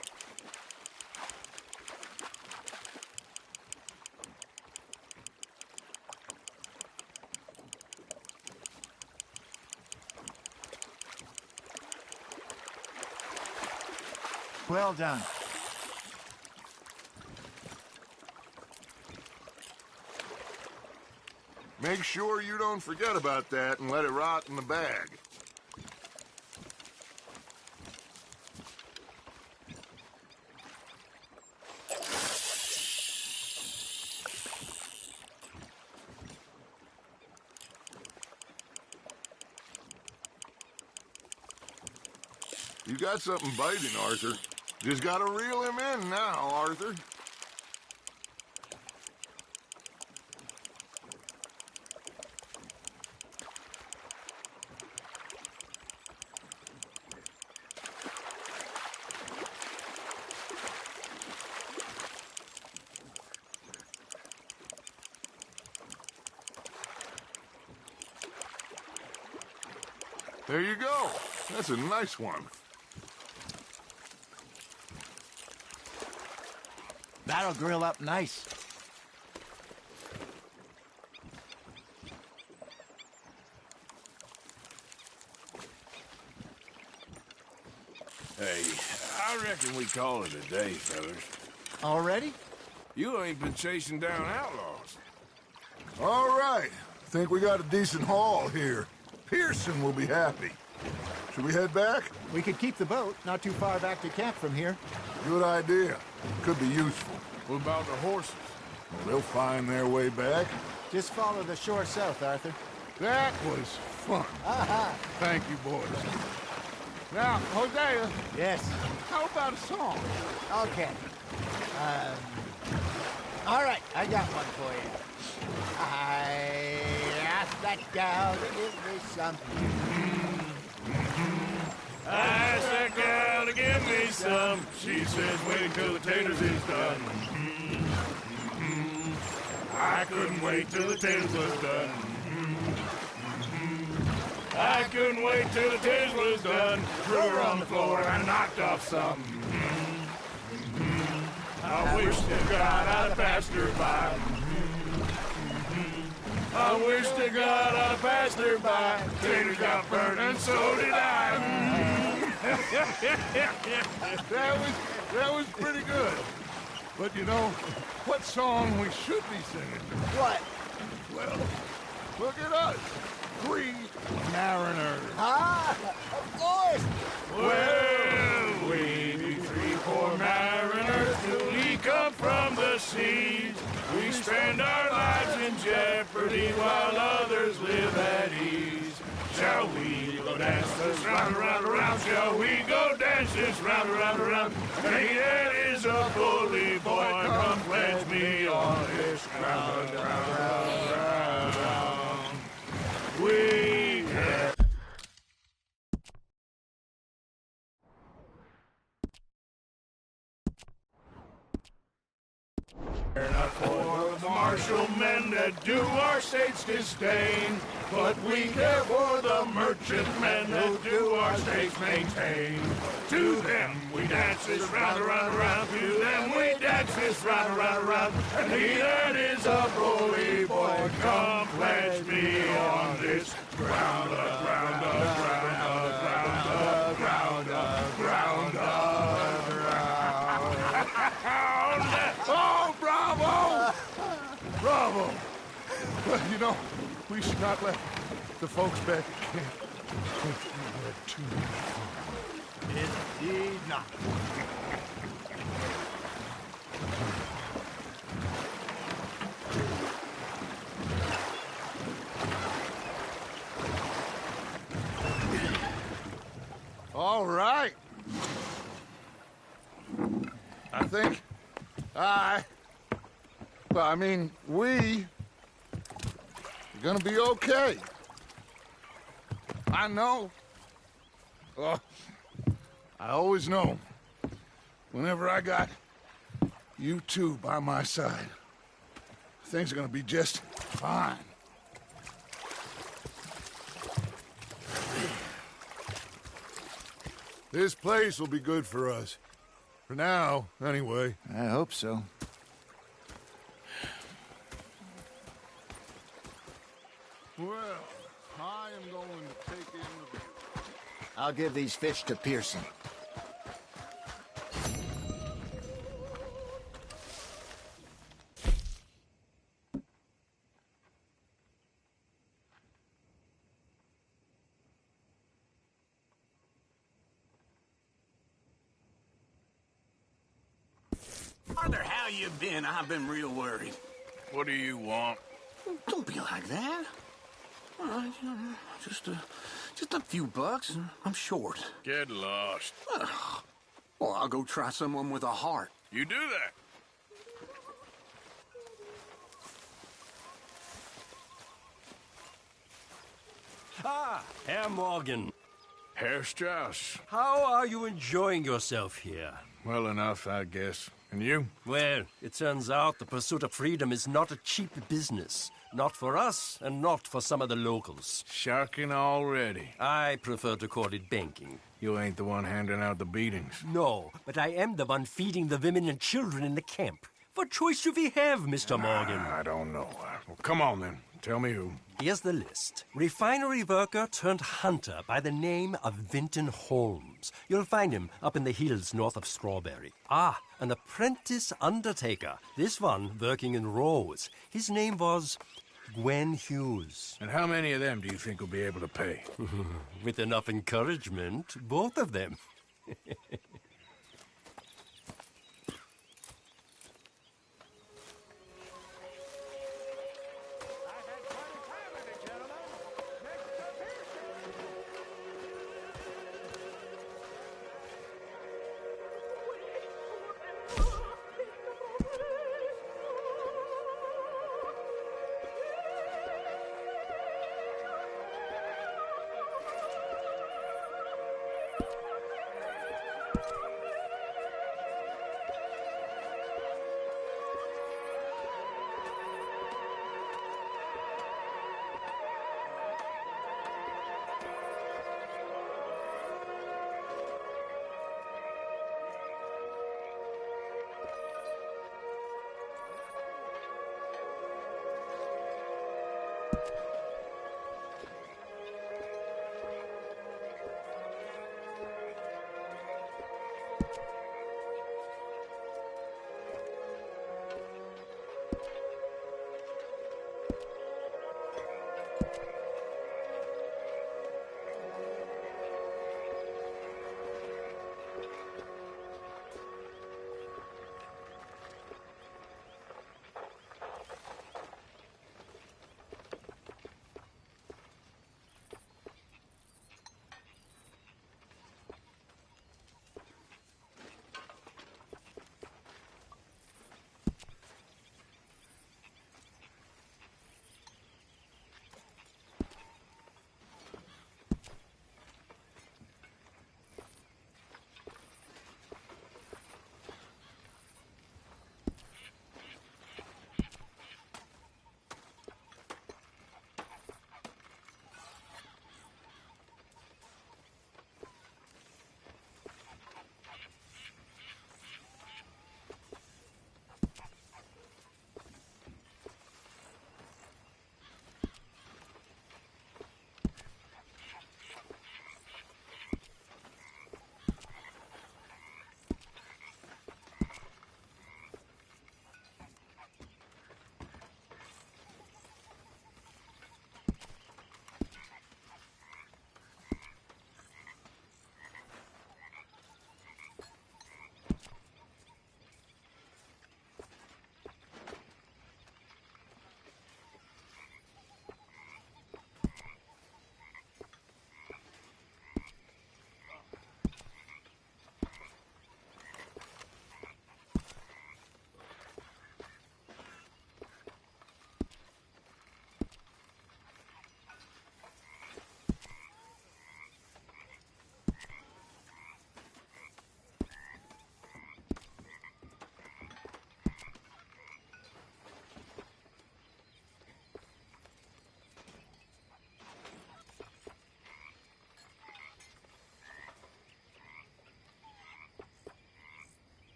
S10: Well done.
S2: Make sure you don't forget about that and let it rot in the bag. You got something biting, Arthur. Just gotta reel him in now, Arthur. There you go. That's a nice one.
S10: That'll grill up nice.
S1: Hey, I reckon we call it a day, fellas.
S10: Already?
S1: You ain't been chasing down outlaws.
S2: All right. Think we got a decent haul here. Pearson will be happy. Should we head back?
S10: We could keep the boat not too far back to camp from here.
S2: Good idea. Could be useful.
S1: What about the horses?
S2: Well, they'll find their way back.
S10: Just follow the shore south, Arthur.
S2: That was fun. Thank you, boys. Now, Hosea.
S10: Yes.
S2: How about a song?
S10: Okay. All right, I got one for you. I asked that gal to give me something.
S1: I asked that gal to give me some. She says, wait till the taters is done. I couldn't wait till the taters was done. I couldn't wait till the taters was done. Threw her on the floor and knocked off some. I wish to God I'd have passed her by. I wish to God I'd have passed her by. Taters got burned and so did I.
S2: That was pretty good. But you know, what song we should be singing?
S10: What?
S2: Well, look at us. 3 mariners.
S10: Of course.
S1: Well, we be 3 poor mariners till we come from the seas. We spend our lives in jeopardy while others live at ease. Shall we go dance this round, around, around? Shall we go dance this round, around, around? Hey, that is a bully boy. Come pledge me on this round, round, round, round, round. We have not for the martial men that do our state's disdain, but we care for the merchant men who do our state's maintain. To them we dance this round, around, around. To them we dance this round, around, around. And he that is a bully boy, come pledge me on this ground up, ground up, ground up, ground up, ground up, ground up, ground up. Oh, bravo! Bravo! Well, you know, we should not let the folks back at camp think we were too far.
S10: Indeed not.
S2: All right. I think we're gonna be okay. I know. I always know. Whenever I got you two by my side, things are gonna be just fine. This place will be good for us. For now, anyway.
S10: I hope so.
S2: Well, I am going to take in the view.
S10: I'll give these fish to Pearson.
S12: Arthur, how you been? I've been real worried.
S1: What do you want?
S12: Don't be like that. Just a few bucks, and I'm short.
S1: Get lost.
S12: Well, I'll go try someone with a heart.
S1: You do that.
S13: Ah, Herr Morgan.
S1: Herr Strauss.
S13: How are you enjoying yourself here?
S1: Well enough, I guess. And you?
S13: Well, it turns out the pursuit of freedom is not a cheap business. Not for us, and not for some of the locals.
S1: Sharking already.
S13: I prefer to call it banking.
S1: You ain't the one handing out the beatings.
S13: No, but I am the one feeding the women and children in the camp. What choice do we have, Mr. Morgan?
S1: I don't know. Well, come on, then. Tell me who.
S13: Here's the list. Refinery worker turned hunter by the name of Vinton Holmes. You'll find him up in the hills north of Strawberry. Ah, an apprentice undertaker. This one working in Rose. His name was Gwen Hughes.
S1: And how many of them do you think will be able to pay?
S13: With enough encouragement, both of them.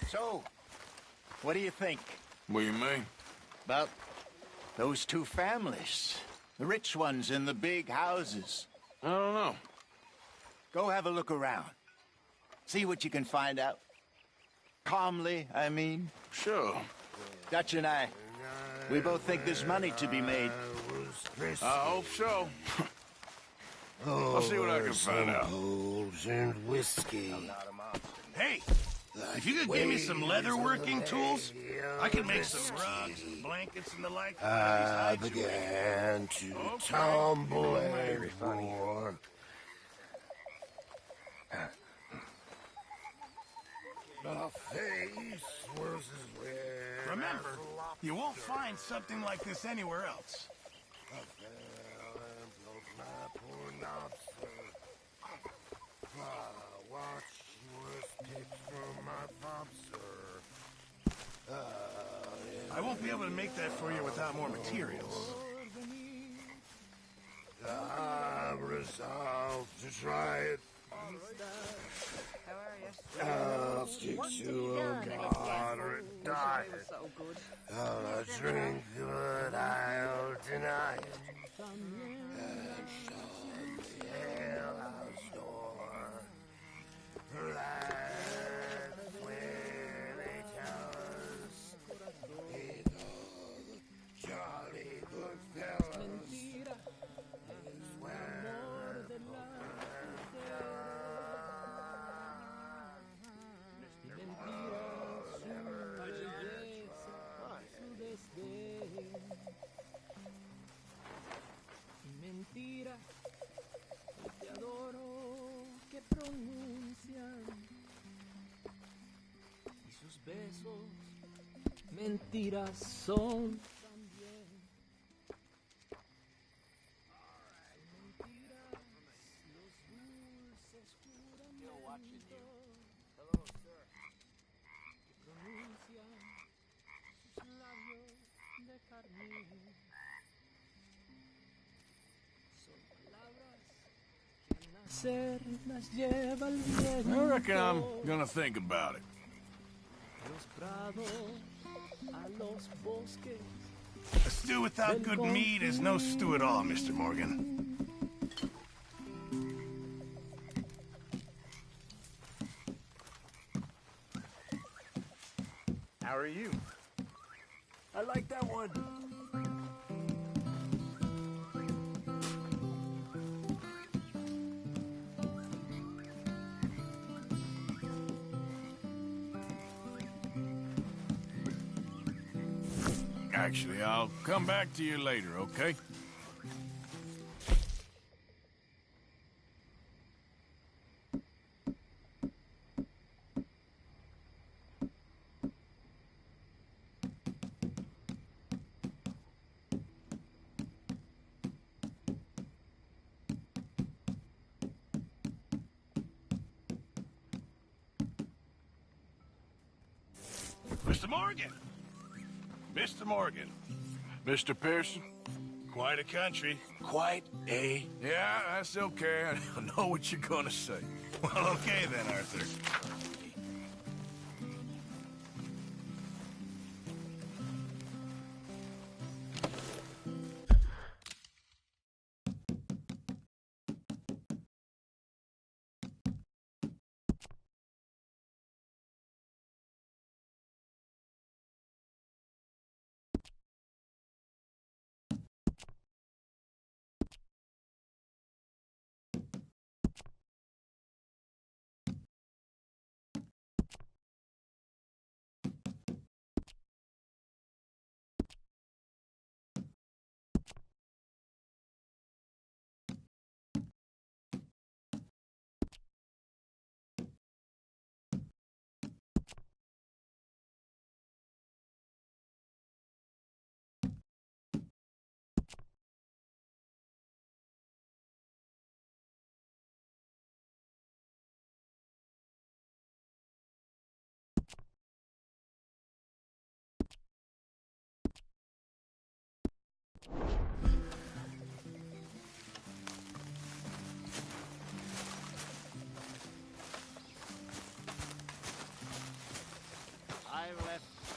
S10: So, what do you think?
S1: What do you mean?
S10: About those two families. The rich ones in the big houses.
S1: I don't know.
S10: Go have a look around. See what you can find out. Calmly, I mean.
S1: Sure.
S10: Dutch and I, we both think there's money to be made.
S1: I hope so. I'll see what I can find out.
S7: And whiskey.
S4: Hey, if you could give me some leather working tools, I could make some rugs and blankets and the like.
S7: I began to tumble and roar. The face was as red.
S4: Remember, you won't find something like this anywhere else.
S7: I fell and broke my poor lobster. Watch was picked from my lobster.
S4: I won't be able to make that for you without more materials.
S7: I'm resolved to try it.
S11: How are you?
S7: I'll stick to a moderate diet. I'll drink good, I'll deny it. And shut the alehouse door. That's when they tell us he's all the jolly good fellas. Is when
S14: Mentira, te adoro, que pronuncian y sus besos, mentiras son también. Mentiras, los dulces juramentos que pronuncian sus labios de carmín. Las lleva el viento.
S1: I reckon I'm gonna think about it.
S14: Los prados, a los bosques.
S4: A stew without good meat is no stew at all, Mr. Morgan.
S6: How are you?
S13: I like that one.
S1: Actually, I'll come back to you later, okay?
S4: Mr. Morgan! Mr. Morgan.
S1: Mr. Pearson?
S4: Quite a country. Quite a...
S1: Yeah, that's okay. I know what you're gonna say.
S4: Well, okay then, Arthur.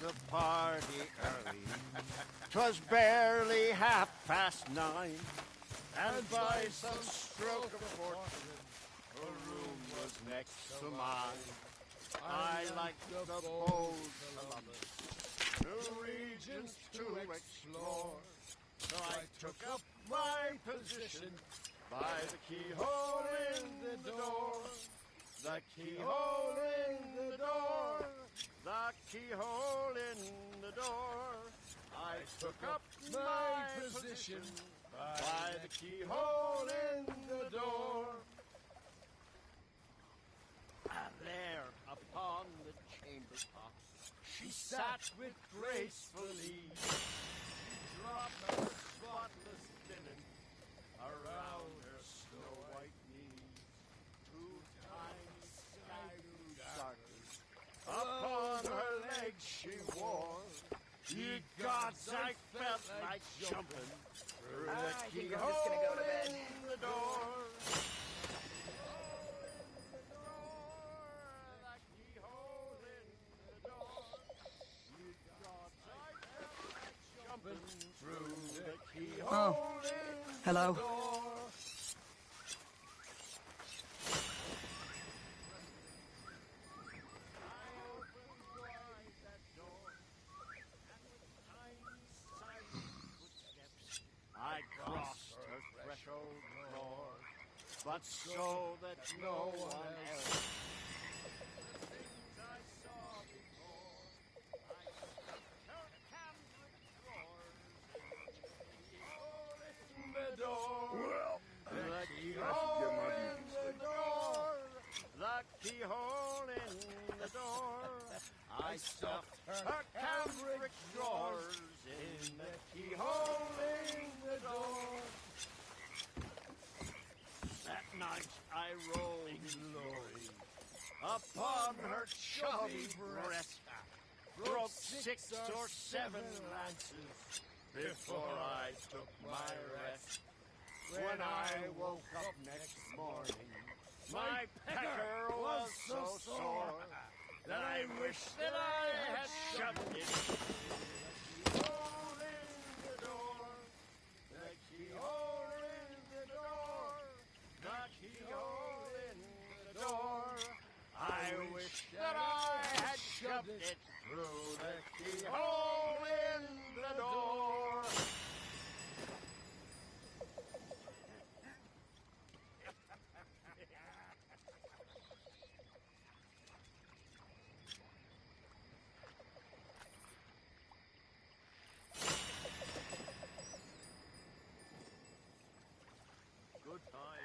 S10: the party early. 'Twas barely 9:30, and by some stroke of fortune, her room was next to mine. I liked the bold Columbus, new regions to explore. So I took up my position by the keyhole in the door. The keyhole in the door. The keyhole in the door. I took up my position by the keyhole in the door. There upon the chamber top, she sat with graceful ease. She dropped her spotless linen around her snow-white knees. Two tiny sky-blue garters upon her legs she wore. Ye gods, I felt like jumping through the keyhole in the door.
S15: Oh, hello.
S10: I crossed her threshold floor, but so that no one else. The things I saw before, I stuffed her cambric drawers in the door. Well, the keyhole in the door. The keyhole in the door. I stuffed her cambric drawers in the keyhole in the door. That night I rolled in glory upon her chubby breast, broke 6 or 7 lances before I took my rest. When I woke up next morning, my pecker was so sore that I wished that I had shoved it. The keyhole in the door. The keyhole in the door. The keyhole in the door. I wish that I had shoved it through the keyhole in the door. Good time.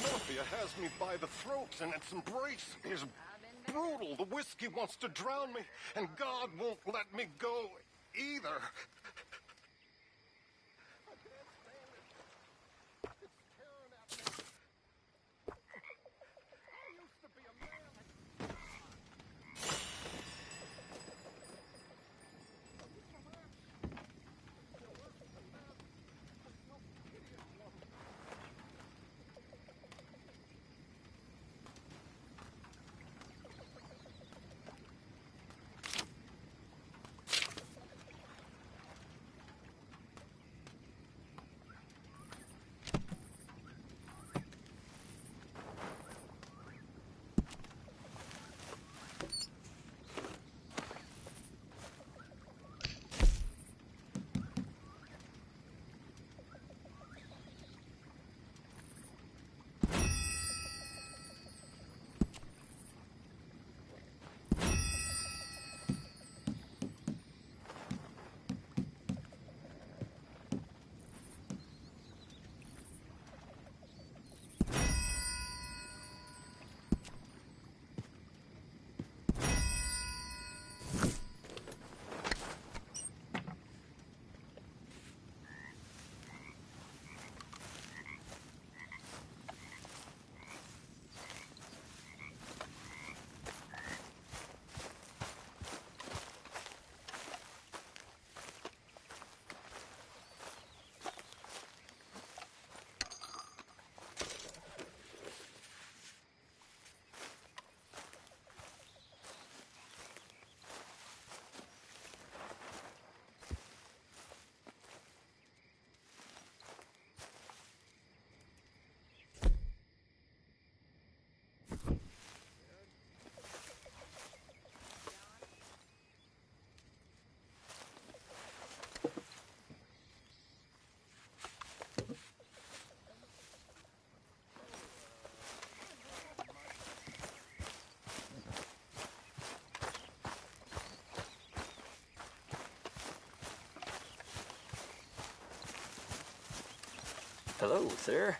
S7: Mafia has me by the throat, and its embrace is brutal. The whiskey wants to drown me, and God won't let me go either.
S15: Hello, sir.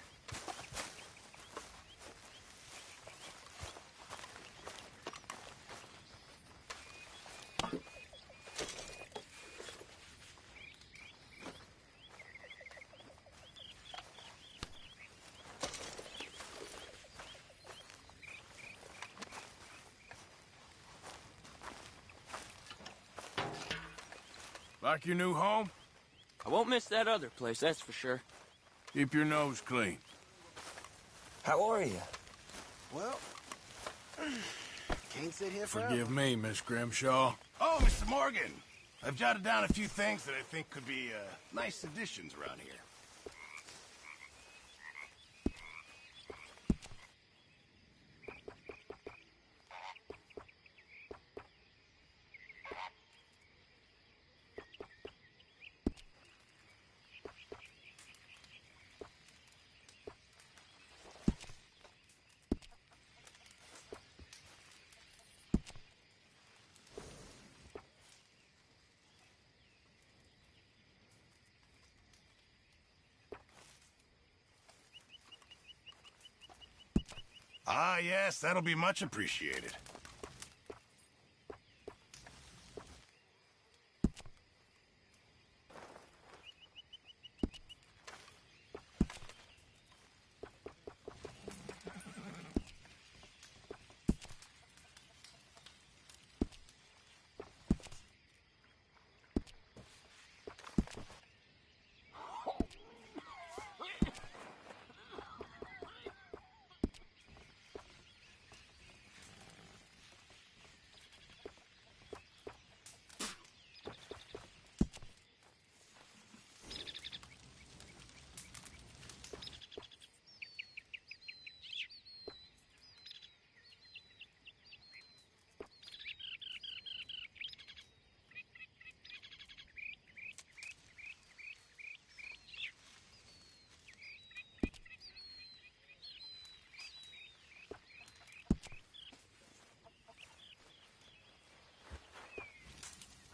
S1: Like your new home?
S15: I won't miss that other place, that's for sure.
S1: Keep your nose clean.
S15: How are you?
S6: Well, can't sit here forever.
S1: Forgive me, Miss Grimshaw.
S4: Oh, Mr. Morgan. I've jotted down a few things that I think could be nice additions around here. Ah, yes, that'll be much appreciated.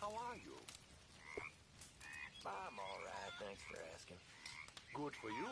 S7: How are you?
S15: I'm all right, thanks for asking.
S7: Good for you.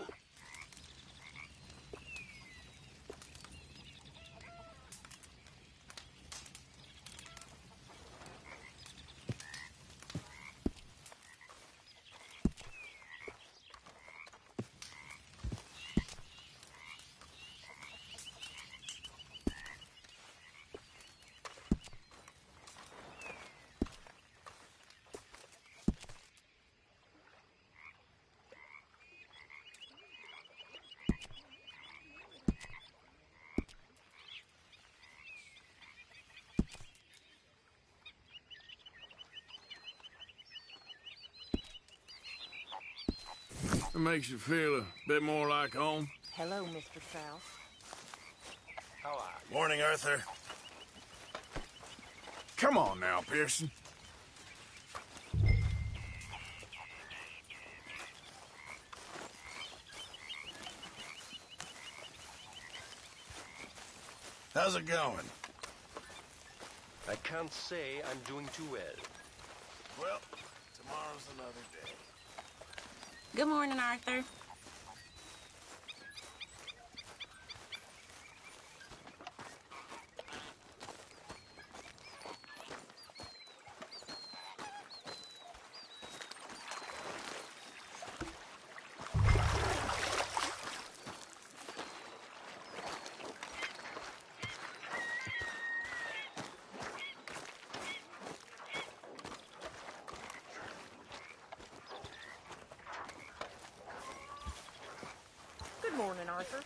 S1: It makes you feel a bit more like home.
S11: Hello, Mr. South.
S15: How are you?
S4: Morning, Arthur.
S1: Come on now, Pearson.
S4: How's it going?
S13: I can't say I'm doing too well.
S4: Well, tomorrow's another day.
S11: Good morning, Arthur. Good morning, Arthur.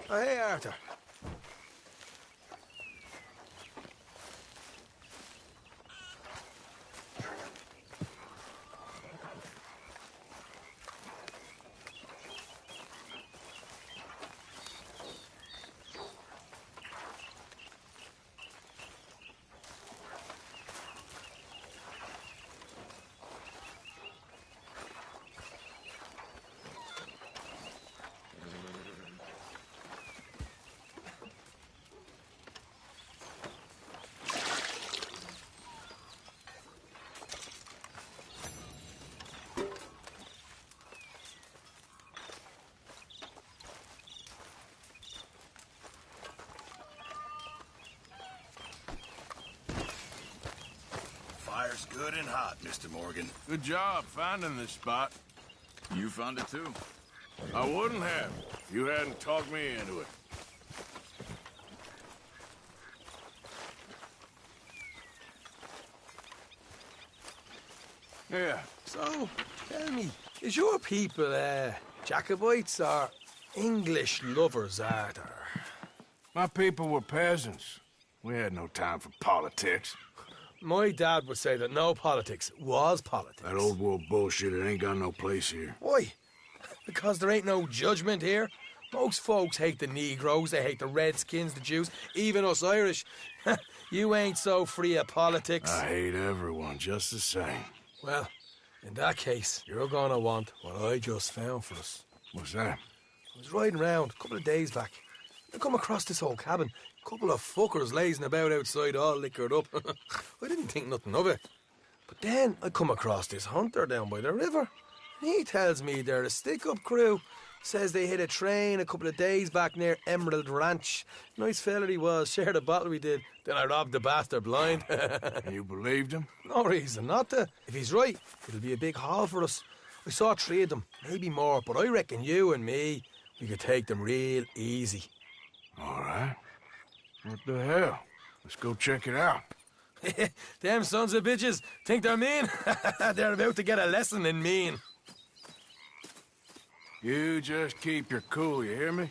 S16: Oh, hey, Arthur.
S4: Fire's good and hot, Mr. Morgan.
S1: Good job finding this spot.
S17: You found it too.
S1: I wouldn't have if you hadn't talked me into it.
S16: Yeah. So, tell me, is your people, Jacobites or English lovers, Arthur?
S1: My people were peasants. We had no time for politics.
S16: My dad would say that no politics was politics.
S1: That old world bullshit, it ain't got no place here.
S16: Why? Because there ain't no judgment here. Most folks hate the Negroes, they hate the Redskins, the Jews, even us Irish. You ain't so free of politics.
S1: I hate everyone just the same.
S16: Well, in that case, you're gonna want what I just found for us.
S1: What's that?
S16: I was riding around a couple of days back. I come across this old cabin. Couple of fuckers lazing about outside all liquored up. I didn't think nothing of it. But then I come across this hunter down by the river. He tells me they're a stick-up crew. Says they hit a train a couple of days back near Emerald Ranch. Nice fella he was, shared a bottle we did. Then I robbed the bastard blind.
S1: You believed him?
S16: No reason not to. If he's right, it'll be a big haul for us. I saw 3 of them, maybe more, but I reckon you and me, we could take them real easy.
S1: All right. What the hell? Let's go check it out.
S16: Them sons of bitches think they're mean. They're about to get a lesson in mean.
S1: You just keep your cool, you hear me?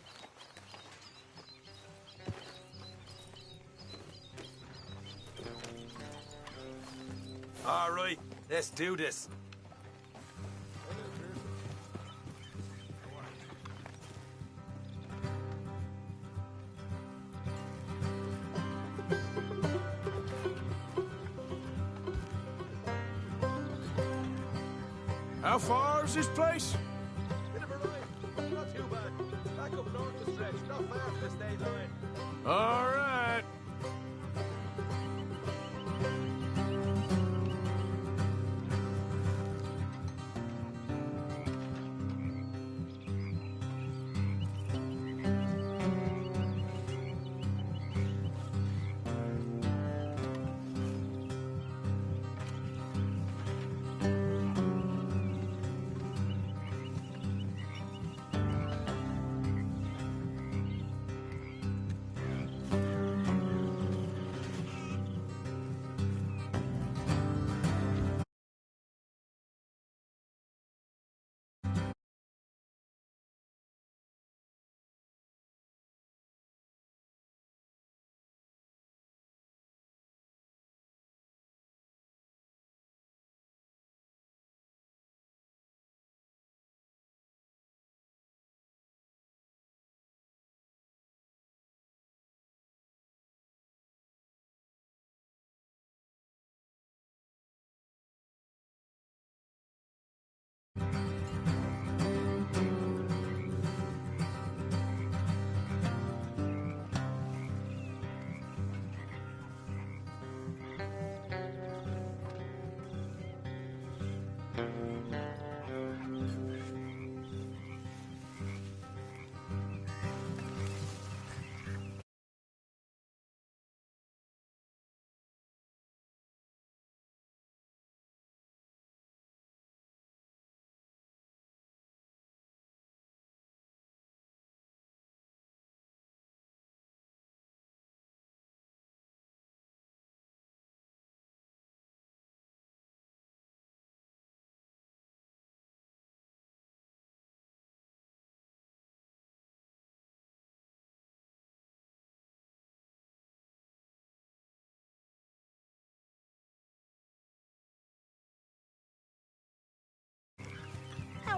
S16: All right, let's do this.
S1: How far is this place?
S16: Bit of a ride, not too bad. Back up north the stretch, not far from the state line.
S1: All right.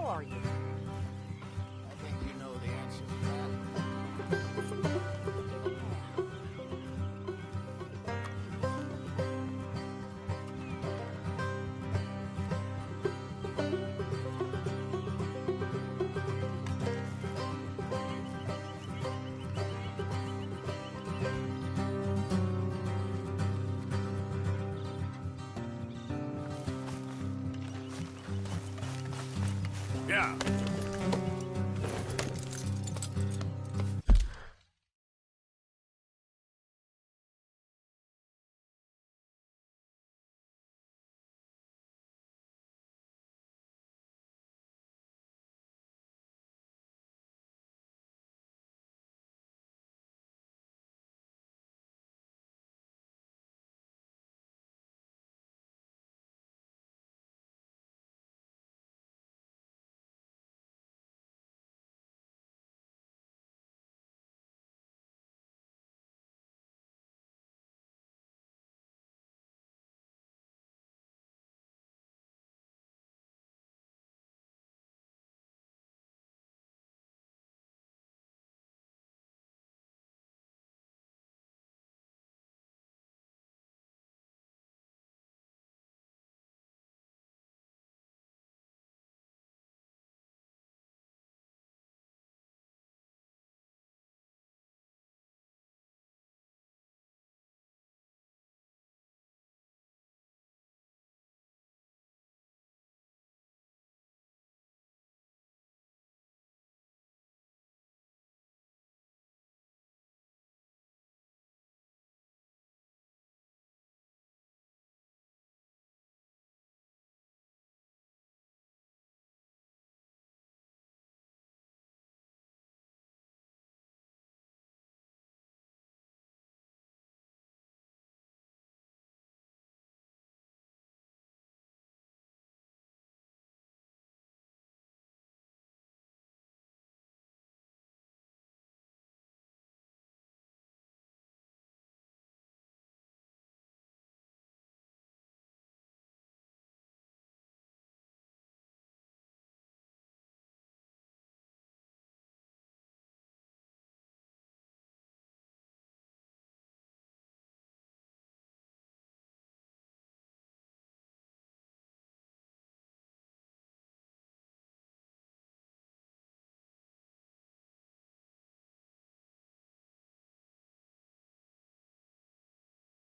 S3: are you?
S10: I think you know the answer to that.
S4: Yeah.